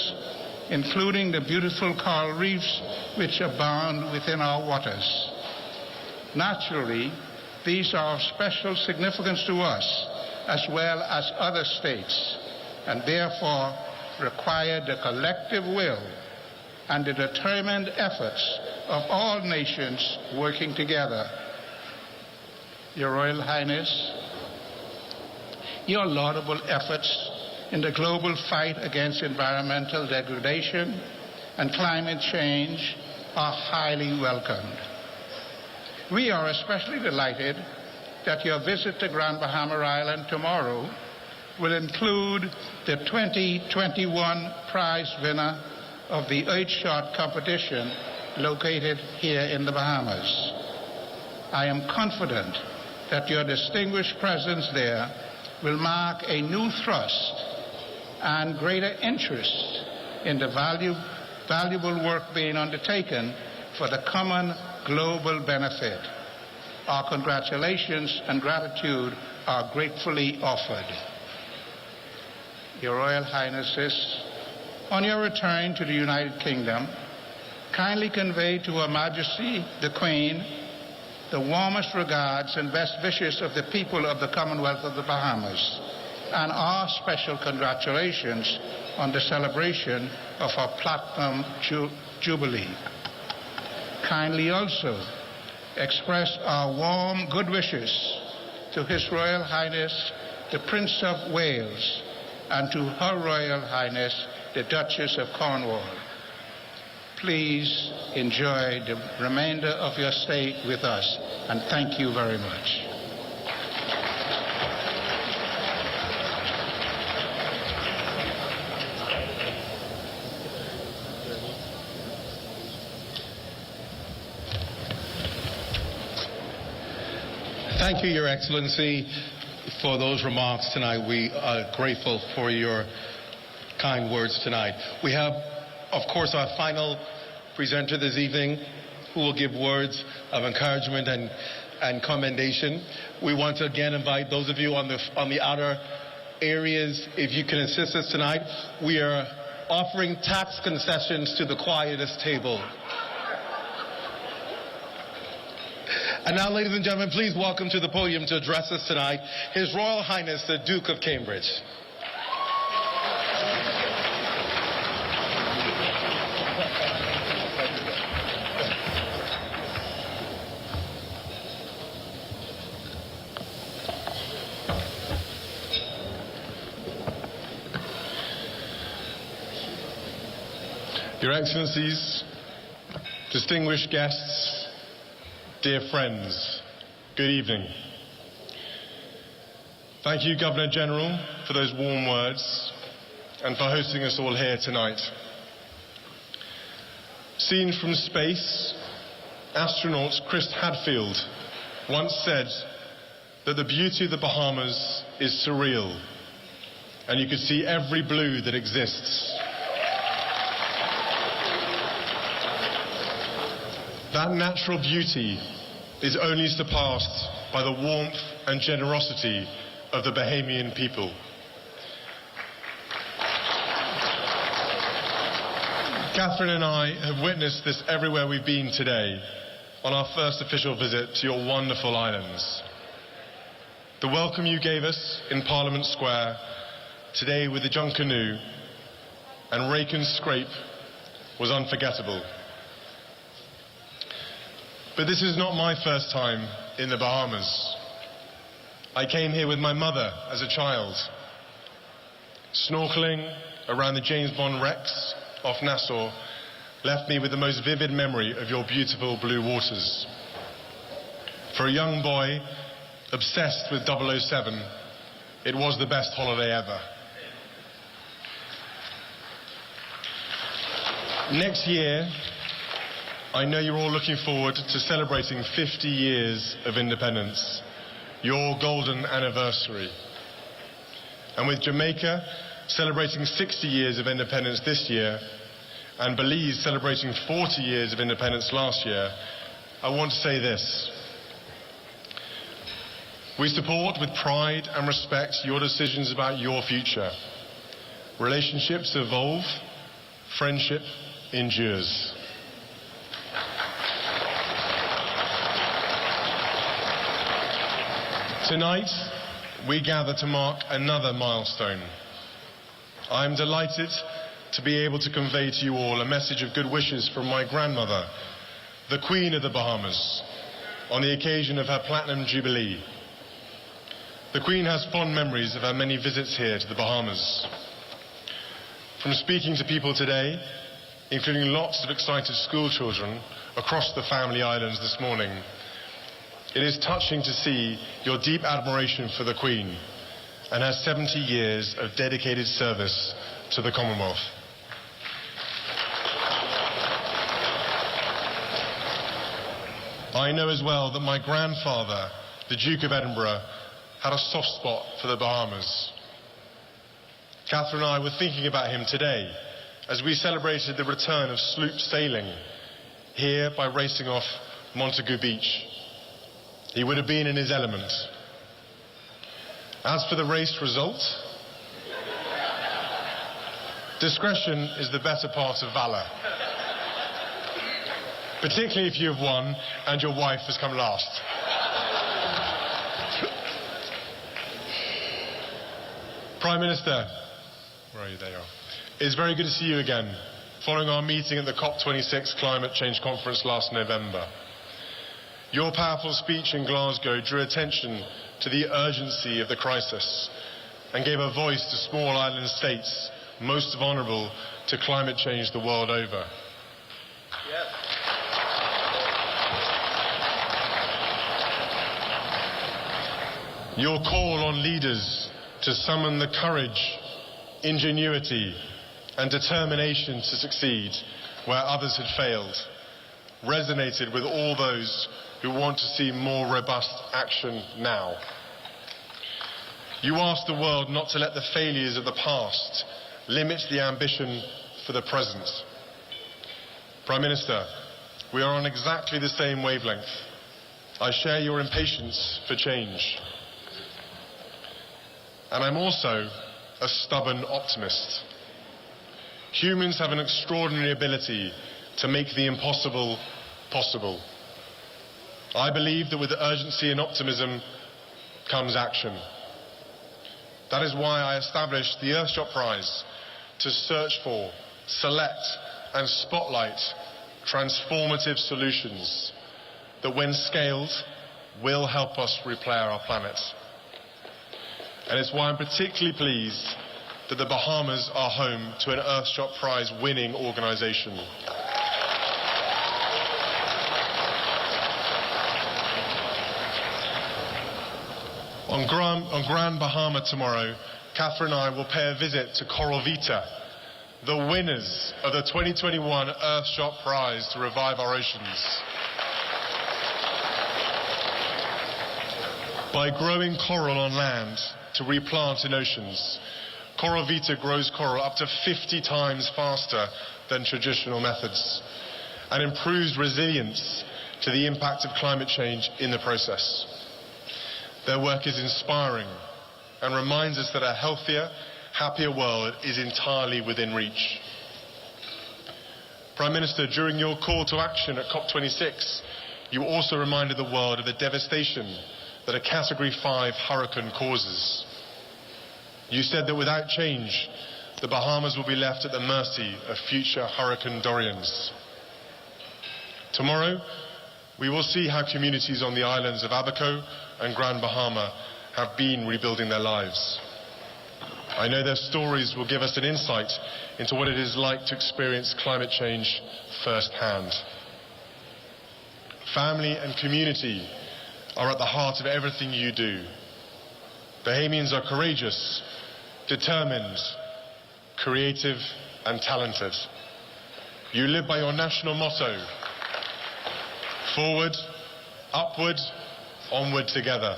[SPEAKER 19] including the beautiful coral reefs which abound within our waters. Naturally, these are of special significance to us as well as other states, and therefore require the collective will and the determined efforts of all nations working together. Your Royal Highness, your laudable efforts in the global fight against environmental degradation and climate change are highly welcomed. We are especially delighted that your visit to Grand Baha Mar Island tomorrow will include the 2021 prize winner of the Earthshot competition located here in the Bahamas. I am confident that your distinguished presence there will mark a new thrust and greater interest in the valuable work being undertaken for the common global benefit. Our congratulations and gratitude are gratefully offered. Your Royal Highnesses, on your return to the United Kingdom, kindly convey to Her Majesty the Queen the warmest regards and best wishes of the people of the Commonwealth of the Bahamas, and our special congratulations on the celebration of our Platinum Jubilee. Kindly also express our warm good wishes to His Royal Highness the Prince of Wales and to Her Royal Highness the Duchess of Cornwall. Please enjoy the remainder of your stay with us, and thank you very much.
[SPEAKER 15] Thank you, Your Excellency, for those remarks tonight. We are grateful for your kind words tonight. We have, of course, our final presenter this evening, who will give words of encouragement and commendation. We want to again invite those of you on the outer areas, if you can assist us tonight. We are offering tax concessions to the quietest table. And now, ladies and gentlemen, please welcome to the podium to address us tonight His Royal Highness the Duke of Cambridge. Your Excellencies, distinguished guests, dear friends, good evening. Thank you, Governor General, for those warm words and for hosting us all here tonight. Seen from space, astronaut Chris Hadfield once said that the beauty of the Bahamas is surreal, and you could see every blue that exists. That natural beauty is only surpassed by the warmth and generosity of the Bahamian people. Catherine and I have witnessed this everywhere we've been today on our first official visit to your wonderful islands. The welcome you gave us in Parliament Square, today with the Junkanoo and rake and scrape, was unforgettable. But this is not my first time in the Bahamas. I came here with my mother as a child. Snorkeling around the James Bond wrecks off Nassau left me with the most vivid memory of your beautiful blue waters. For a young boy obsessed with 007, it was the best holiday ever. Next year, I know you're all looking forward to celebrating 50 years of independence, your golden anniversary. And with Jamaica celebrating 60 years of independence this year, and Belize celebrating 40 years of independence last year, I want to say this. We support with pride and respect your decisions about your future. Relationships evolve, friendship endures. Tonight, we gather to mark another milestone. I am delighted to be able to convey to you all a message of good wishes from my grandmother, the Queen of the Bahamas, on the occasion of her Platinum Jubilee. The Queen has fond memories of her many visits here to the Bahamas. From speaking to people today, including lots of excited school children across the family islands this morning, it is touching to see your deep admiration for the Queen and her 70 years of dedicated service to the Commonwealth. I know as well that my grandfather, the Duke of Edinburgh, had a soft spot for the Bahamas. Catherine and I were thinking about him today as we celebrated the return of sloop sailing here by racing off Montagu Beach. He would have been in his element. As for the race result, discretion is the better part of valour, particularly if you have won and your wife has come last. Prime Minister, where are you? There you are. It's very good to see you again, following our meeting at the COP26 Climate Change Conference last November. Your powerful speech in Glasgow drew attention to the urgency of the crisis and gave a voice to small island states most vulnerable to climate change the world over. Yes. Your call on leaders to summon the courage, ingenuity, and determination to succeed where others had failed resonated with all those who want to see more robust action now. You asked the world not to let the failures of the past limit the ambition for the present. Prime Minister, we are on exactly the same wavelength. I share your impatience for change. And I'm also a stubborn optimist. Humans have an extraordinary ability to make the impossible possible. I believe that with urgency and optimism comes action. That is why I established the Earthshot Prize to search for, select and spotlight transformative solutions that when scaled will help us repair our planet. And it's why I'm particularly pleased that the Bahamas are home to an Earthshot Prize winning organisation. On Grand Bahama tomorrow, Catherine and I will pay a visit to Coral Vita, the winners of the 2021 Earthshot Prize to revive our oceans. By growing coral on land to replant in oceans, Coral Vita grows coral up to 50 times faster than traditional methods and improves resilience to the impact of climate change in the process. Their work is inspiring and reminds us that a healthier, happier world is entirely within reach. Prime Minister, during your call to action at COP26, you also reminded the world of the devastation that a Category 5 hurricane causes. You said that without change, the Bahamas will be left at the mercy of future Hurricane Dorians. Tomorrow, we will see how communities on the islands of Abaco and Grand Bahama have been rebuilding their lives. I know their stories will give us an insight into what it is like to experience climate change firsthand. Family and community are at the heart of everything you do. Bahamians are courageous, determined, creative and talented. You live by your national motto, forward, upward, onward together.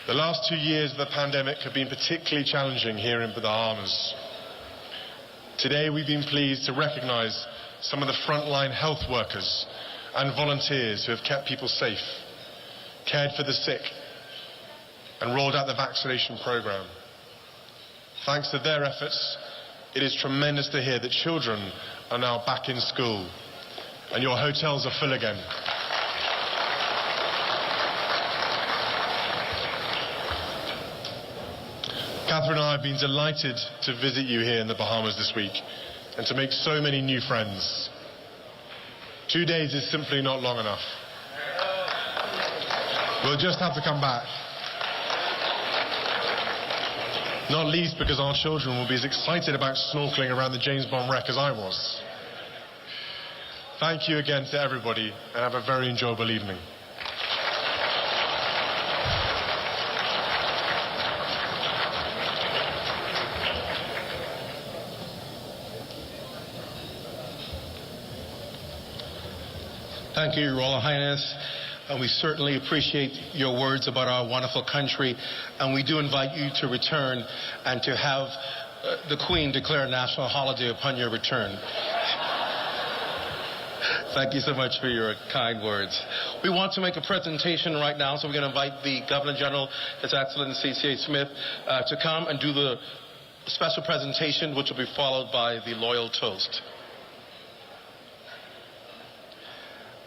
[SPEAKER 15] The last 2 years of the pandemic have been particularly challenging here in the Bahamas. Today we've been pleased to recognise some of the frontline health workers and volunteers who have kept people safe, cared for the sick and rolled out the vaccination programme. Thanks to their efforts, it is tremendous to hear that children are now back in school and your hotels are full again. Catherine and I have been delighted to visit you here in the Bahamas this week and to make so many new friends. 2 days is simply not long enough. We'll just have to come back. Not least because our children will be as excited about snorkeling around the James Bond wreck as I was. Thank you again to everybody and have a very enjoyable evening.
[SPEAKER 2] Thank you, Your Royal Highness. And we certainly appreciate your words about our wonderful country. And we do invite you to return and to have the Queen declare a national holiday upon your return. Thank you so much for your kind words. We want to make a presentation right now, so we're going to invite the Governor General, His Excellency C.A. Smith, to come and do the special presentation, which will be followed by the loyal toast.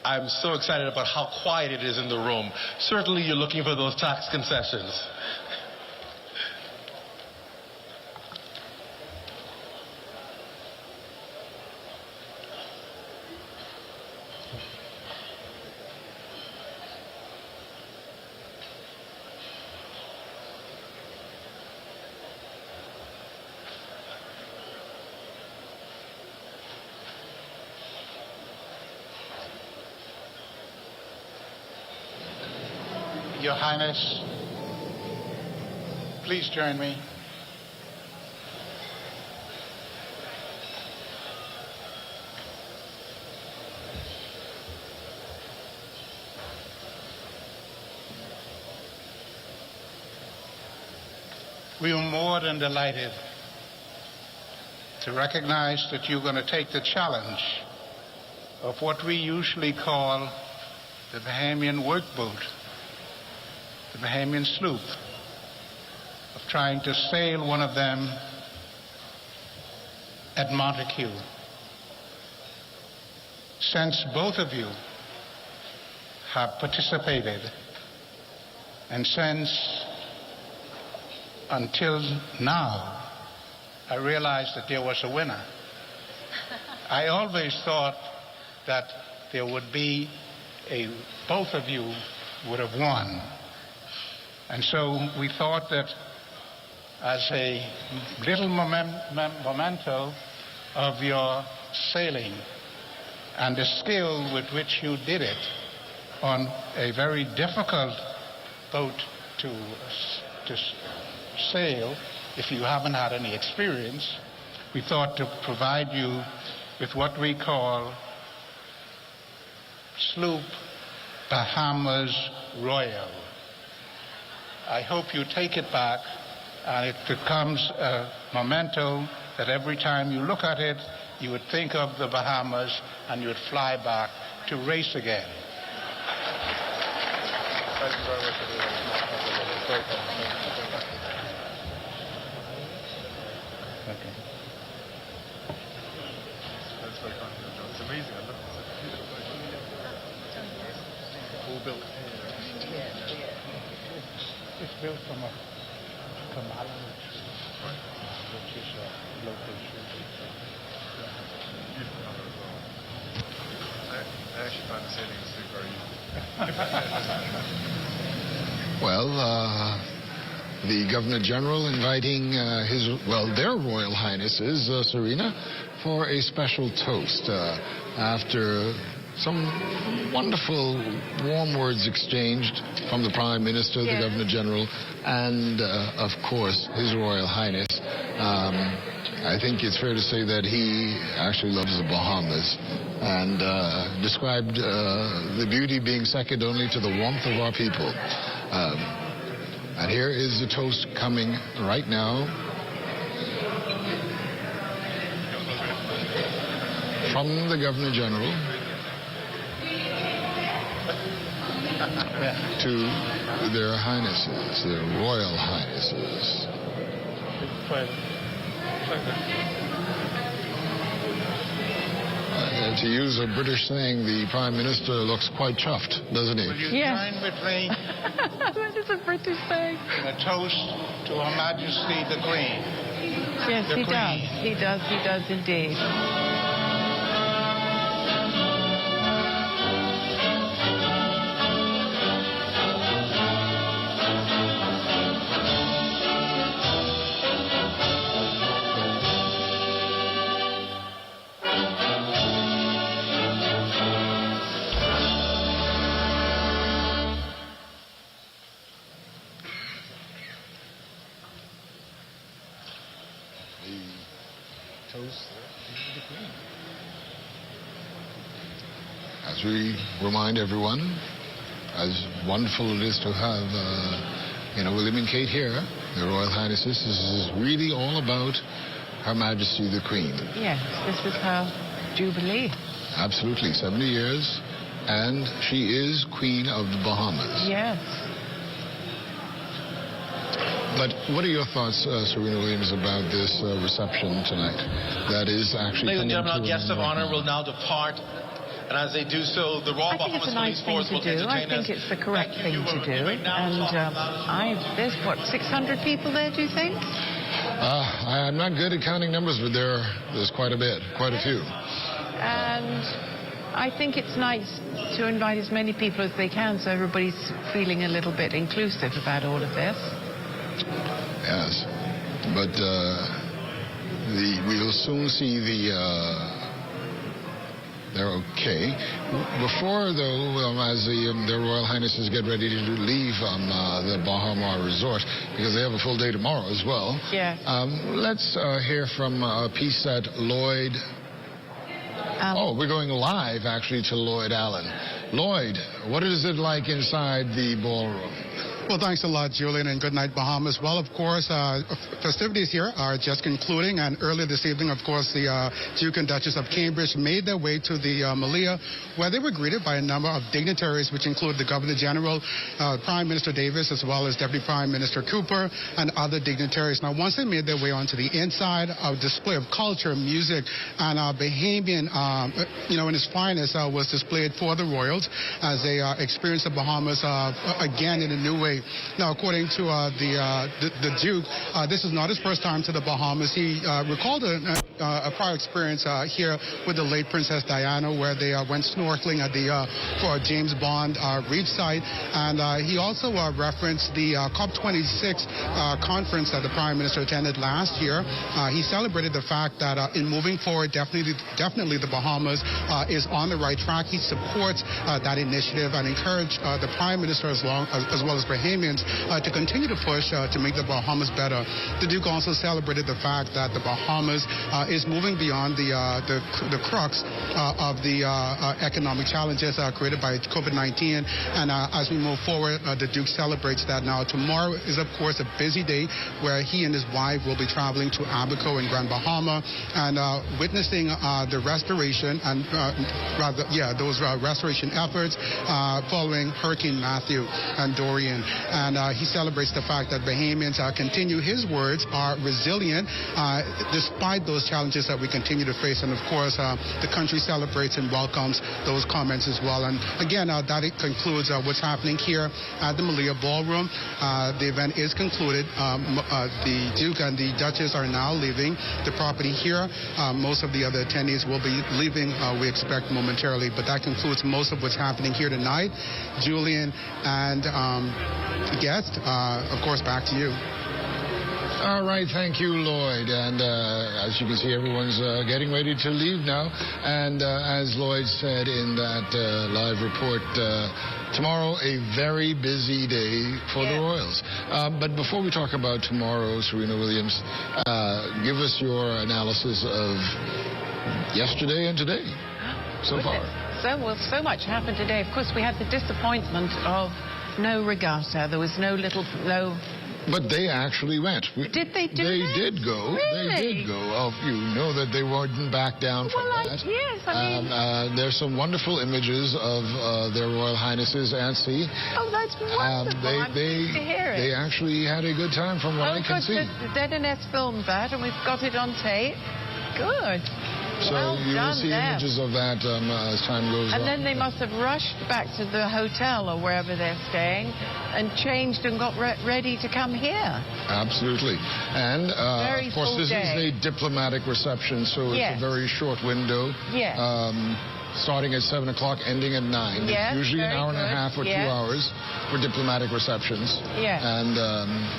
[SPEAKER 2] I'm so excited about how quiet it is in the room. Certainly you're looking for those tax concessions.
[SPEAKER 19] Your Highness, please join me. We are more than delighted to recognize that you're going to take the challenge of what we usually call the Bahamian workboat, the Bahamian sloop, of trying to sail one of them at Montagu. Since both of you have participated, and since until now I realized that there was a winner. I always thought that there would be both of you would have won. And so we thought that as a little memento of your sailing and the skill with which you did it on a very difficult boat to sail, if you haven't had any experience, we thought to provide you with what we call Sloop Bahamas Royal. I hope you take it back and it becomes a memento that every time you look at it, you would think of the Bahamas and you would fly back to race again. Thank you very much. Okay. That's very kind. It's amazing. I love it. All built. It's built from a Kamala, which is a local shoe. I actually find the sailing to be very easy.
[SPEAKER 11] Well, the Governor General inviting their Royal Highnesses, Serena, for a special toast after some wonderful warm words exchanged from the Prime Minister, the Governor General, and, of course, His Royal Highness. I think it's fair to say that he actually loves the Bahamas and described the beauty being second only to the warmth of our people. And here is the toast coming right now from the Governor General to their Highnesses, their Royal Highnesses. To use a British saying, the Prime Minister looks quite chuffed, doesn't he?
[SPEAKER 19] Will you join with me
[SPEAKER 1] What is a British saying?
[SPEAKER 19] in a toast to Her Majesty the Queen?
[SPEAKER 12] Yes,
[SPEAKER 19] The
[SPEAKER 12] he
[SPEAKER 19] Queen.
[SPEAKER 12] does. He does indeed.
[SPEAKER 11] As we remind everyone, as wonderful it is to have, William and Kate here, their Royal Highnesses, this is really all about Her Majesty the Queen.
[SPEAKER 12] Yes, this is her Jubilee.
[SPEAKER 11] Absolutely, 70 years, and she is Queen of the Bahamas.
[SPEAKER 12] Yes.
[SPEAKER 11] But what are your thoughts, Serena Williams, about this reception tonight? That is actually...
[SPEAKER 2] Ladies and gentlemen, our guests of honor will now depart. And as they do so, the Royal Bahamas Police Force will entertain us.
[SPEAKER 12] I think it's the correct thing to do. And there's, 600 people there, do you think?
[SPEAKER 11] I'm not good at counting numbers, but there's quite a bit, quite a few.
[SPEAKER 12] And I think it's nice to invite as many people as they can so everybody's feeling a little bit inclusive about all of this.
[SPEAKER 11] Yes, but we'll soon see they're okay. Before, though, as the Royal Highnesses get ready to leave the Baha Mar Resort, because they have a full day tomorrow as well.
[SPEAKER 12] Yeah.
[SPEAKER 11] Let's hear from a piece that Lloyd... Oh, we're going live, actually, to Lloyd Allen. Lloyd, what is it like inside the ballroom?
[SPEAKER 5] Well, thanks a lot, Julian, and good night, Bahamas. Well, of course, festivities here are just concluding, and earlier this evening, of course, the Duke and Duchess of Cambridge made their way to the Malia, where they were greeted by a number of dignitaries, which include the Governor General, Prime Minister Davis, as well as Deputy Prime Minister Cooper, and other dignitaries. Now, once they made their way onto the inside, a display of culture, music, and Bahamian, in its finest, was displayed for the royals as they experienced the Bahamas again in a new way. Now, according to the Duke, this is not his first time to the Bahamas. He recalled a prior experience here with the late Princess Diana, where they went snorkeling at the for James Bond reef site, and he also referenced the COP26 conference that the Prime Minister attended last year. He celebrated the fact that in moving forward, definitely the Bahamas is on the right track. He supports that initiative and encouraged the Prime Minister as well as Bahamians to continue to push to make the Bahamas better. The Duke also celebrated the fact that the Bahamas is moving beyond the crux of the economic challenges created by COVID-19. And as we move forward, the Duke celebrates that now. Tomorrow is, of course, a busy day where he and his wife will be traveling to Abaco in Grand Bahama and witnessing the restoration and those restoration efforts following Hurricane Matthew and Dorian. And he celebrates the fact that Bahamians continue, his words, are resilient despite those challenges that we continue to face. And of course, the country celebrates and welcomes those comments as well. And again, that concludes what's happening here at the Malia Ballroom. The event is concluded. The Duke and the Duchess are now leaving the property here. Most of the other attendees will be leaving, we expect, momentarily. But that concludes most of what's happening here tonight. Julian and guest, of course, back to you.
[SPEAKER 11] All right, thank you, Lloyd. And as you can see, everyone's getting ready to leave now. And as Lloyd said in that live report, tomorrow a very busy day for the Royals. But before we talk about tomorrow, Serena Williams, give us your analysis of yesterday and today so far.
[SPEAKER 12] So much happened today. Of course, we had the disappointment of no regatta. There was no.
[SPEAKER 11] But they actually went.
[SPEAKER 12] Did they do
[SPEAKER 11] They
[SPEAKER 12] that?
[SPEAKER 11] did go.
[SPEAKER 12] Really?
[SPEAKER 11] They did go. Oh, you know that they wouldn't back down from that.
[SPEAKER 12] Yes, I mean...
[SPEAKER 11] there's some wonderful images of their Royal Highnesses at sea.
[SPEAKER 12] Oh, that's wonderful. I'm pleased to hear it.
[SPEAKER 11] They actually had a good time from what I can see.
[SPEAKER 12] The Dead and S filmed that, and we've got it on tape. Good.
[SPEAKER 11] So you will see images of that as time goes on.
[SPEAKER 12] And then they must have rushed back to the hotel or wherever they're staying and changed and got ready to come here.
[SPEAKER 11] Absolutely. And, of course, this is a diplomatic reception, so it's a very short window.
[SPEAKER 12] Yes.
[SPEAKER 11] Starting at 7 o'clock, ending at 9.
[SPEAKER 12] Yes,
[SPEAKER 11] it's usually an hour and a half or 2 hours for diplomatic receptions.
[SPEAKER 12] Yes.
[SPEAKER 11] And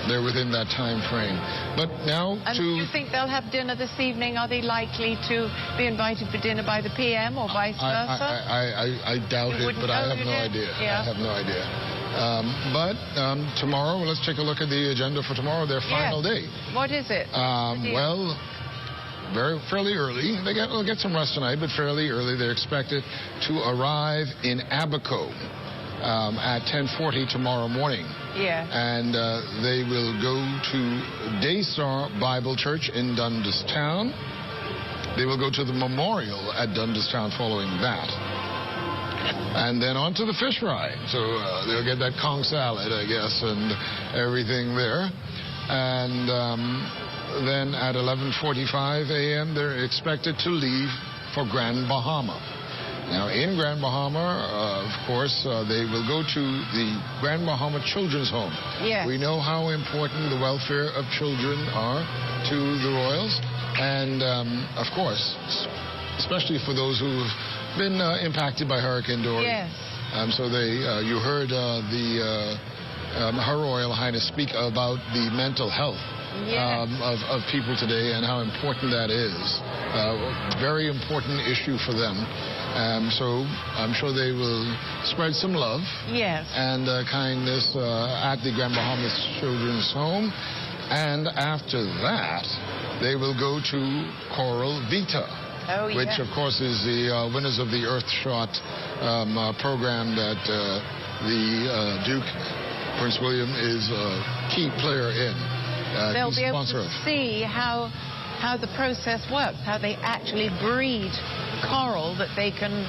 [SPEAKER 11] they're within that time frame. But now
[SPEAKER 12] do you think they'll have dinner this evening? Are they likely to be invited for dinner by the PM or vice versa?
[SPEAKER 11] I doubt it, but I have no idea.
[SPEAKER 12] Yeah.
[SPEAKER 11] I have no idea. But tomorrow, let's take a look at the agenda for tomorrow, their final day.
[SPEAKER 12] What is it?
[SPEAKER 11] Well, fairly early. They'll get some rest tonight, but fairly early. They're expected to arrive in Abaco at 10:40 tomorrow morning.
[SPEAKER 12] Yeah.
[SPEAKER 11] And they will go to Daystar Bible Church in Dundas Town. They will go to the memorial at Dundas Town following that. And then on to the fish fry. So they'll get that conch salad, I guess, and everything there. And then at 11:45 a.m., they're expected to leave for Grand Bahama. Now, in Grand Bahama, of course, they will go to the Grand Bahama Children's Home.
[SPEAKER 12] Yes.
[SPEAKER 11] We know how important the welfare of children are to the Royals. And, of course, especially for those who've been impacted by Hurricane Dorian.
[SPEAKER 12] Yes.
[SPEAKER 11] So you heard Her Royal Highness speak about the mental health of people today and how important that is. Very important issue for them. So I'm sure they will spread some love and kindness at the Grand Bahamas Children's Home. And after that, they will go to Coral Vita. Which, of course, is the winners of the Earthshot program that the Duke, Prince William, is a key player in.
[SPEAKER 12] They'll be able to see how the process works, how they actually breed coral that they can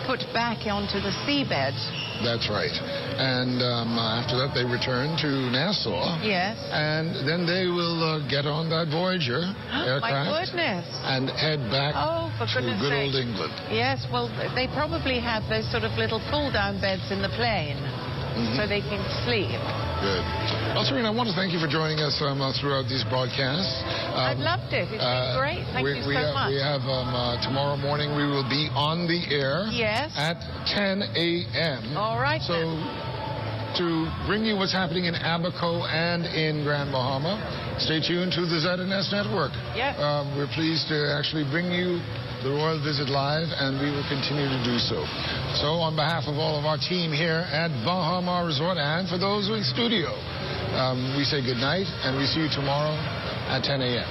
[SPEAKER 12] put back onto the seabed.
[SPEAKER 11] That's right. And after that, they return to Nassau.
[SPEAKER 12] Yes.
[SPEAKER 11] And then they will get on that Voyager aircraft.
[SPEAKER 12] My goodness.
[SPEAKER 11] And head back to good old England.
[SPEAKER 12] Yes, well, they probably have those sort of little pull-down beds in the plane so they can sleep.
[SPEAKER 11] Good. Well, Serena, I want to thank you for joining us throughout these broadcasts.
[SPEAKER 12] I've loved it. It's been great. Thank you so much.
[SPEAKER 11] We have tomorrow morning, we will be on the air at 10 a.m.
[SPEAKER 12] All right.
[SPEAKER 11] So to bring you what's happening in Abaco and in Grand Bahama, stay tuned to the ZNS Network.
[SPEAKER 12] Yes.
[SPEAKER 11] We're pleased to actually bring you the Royal Visit Live, and we will continue to do so. So on behalf of all of our team here at Baha Mar Resort and for those in studio, we say good night, and we see you tomorrow at 10 a.m.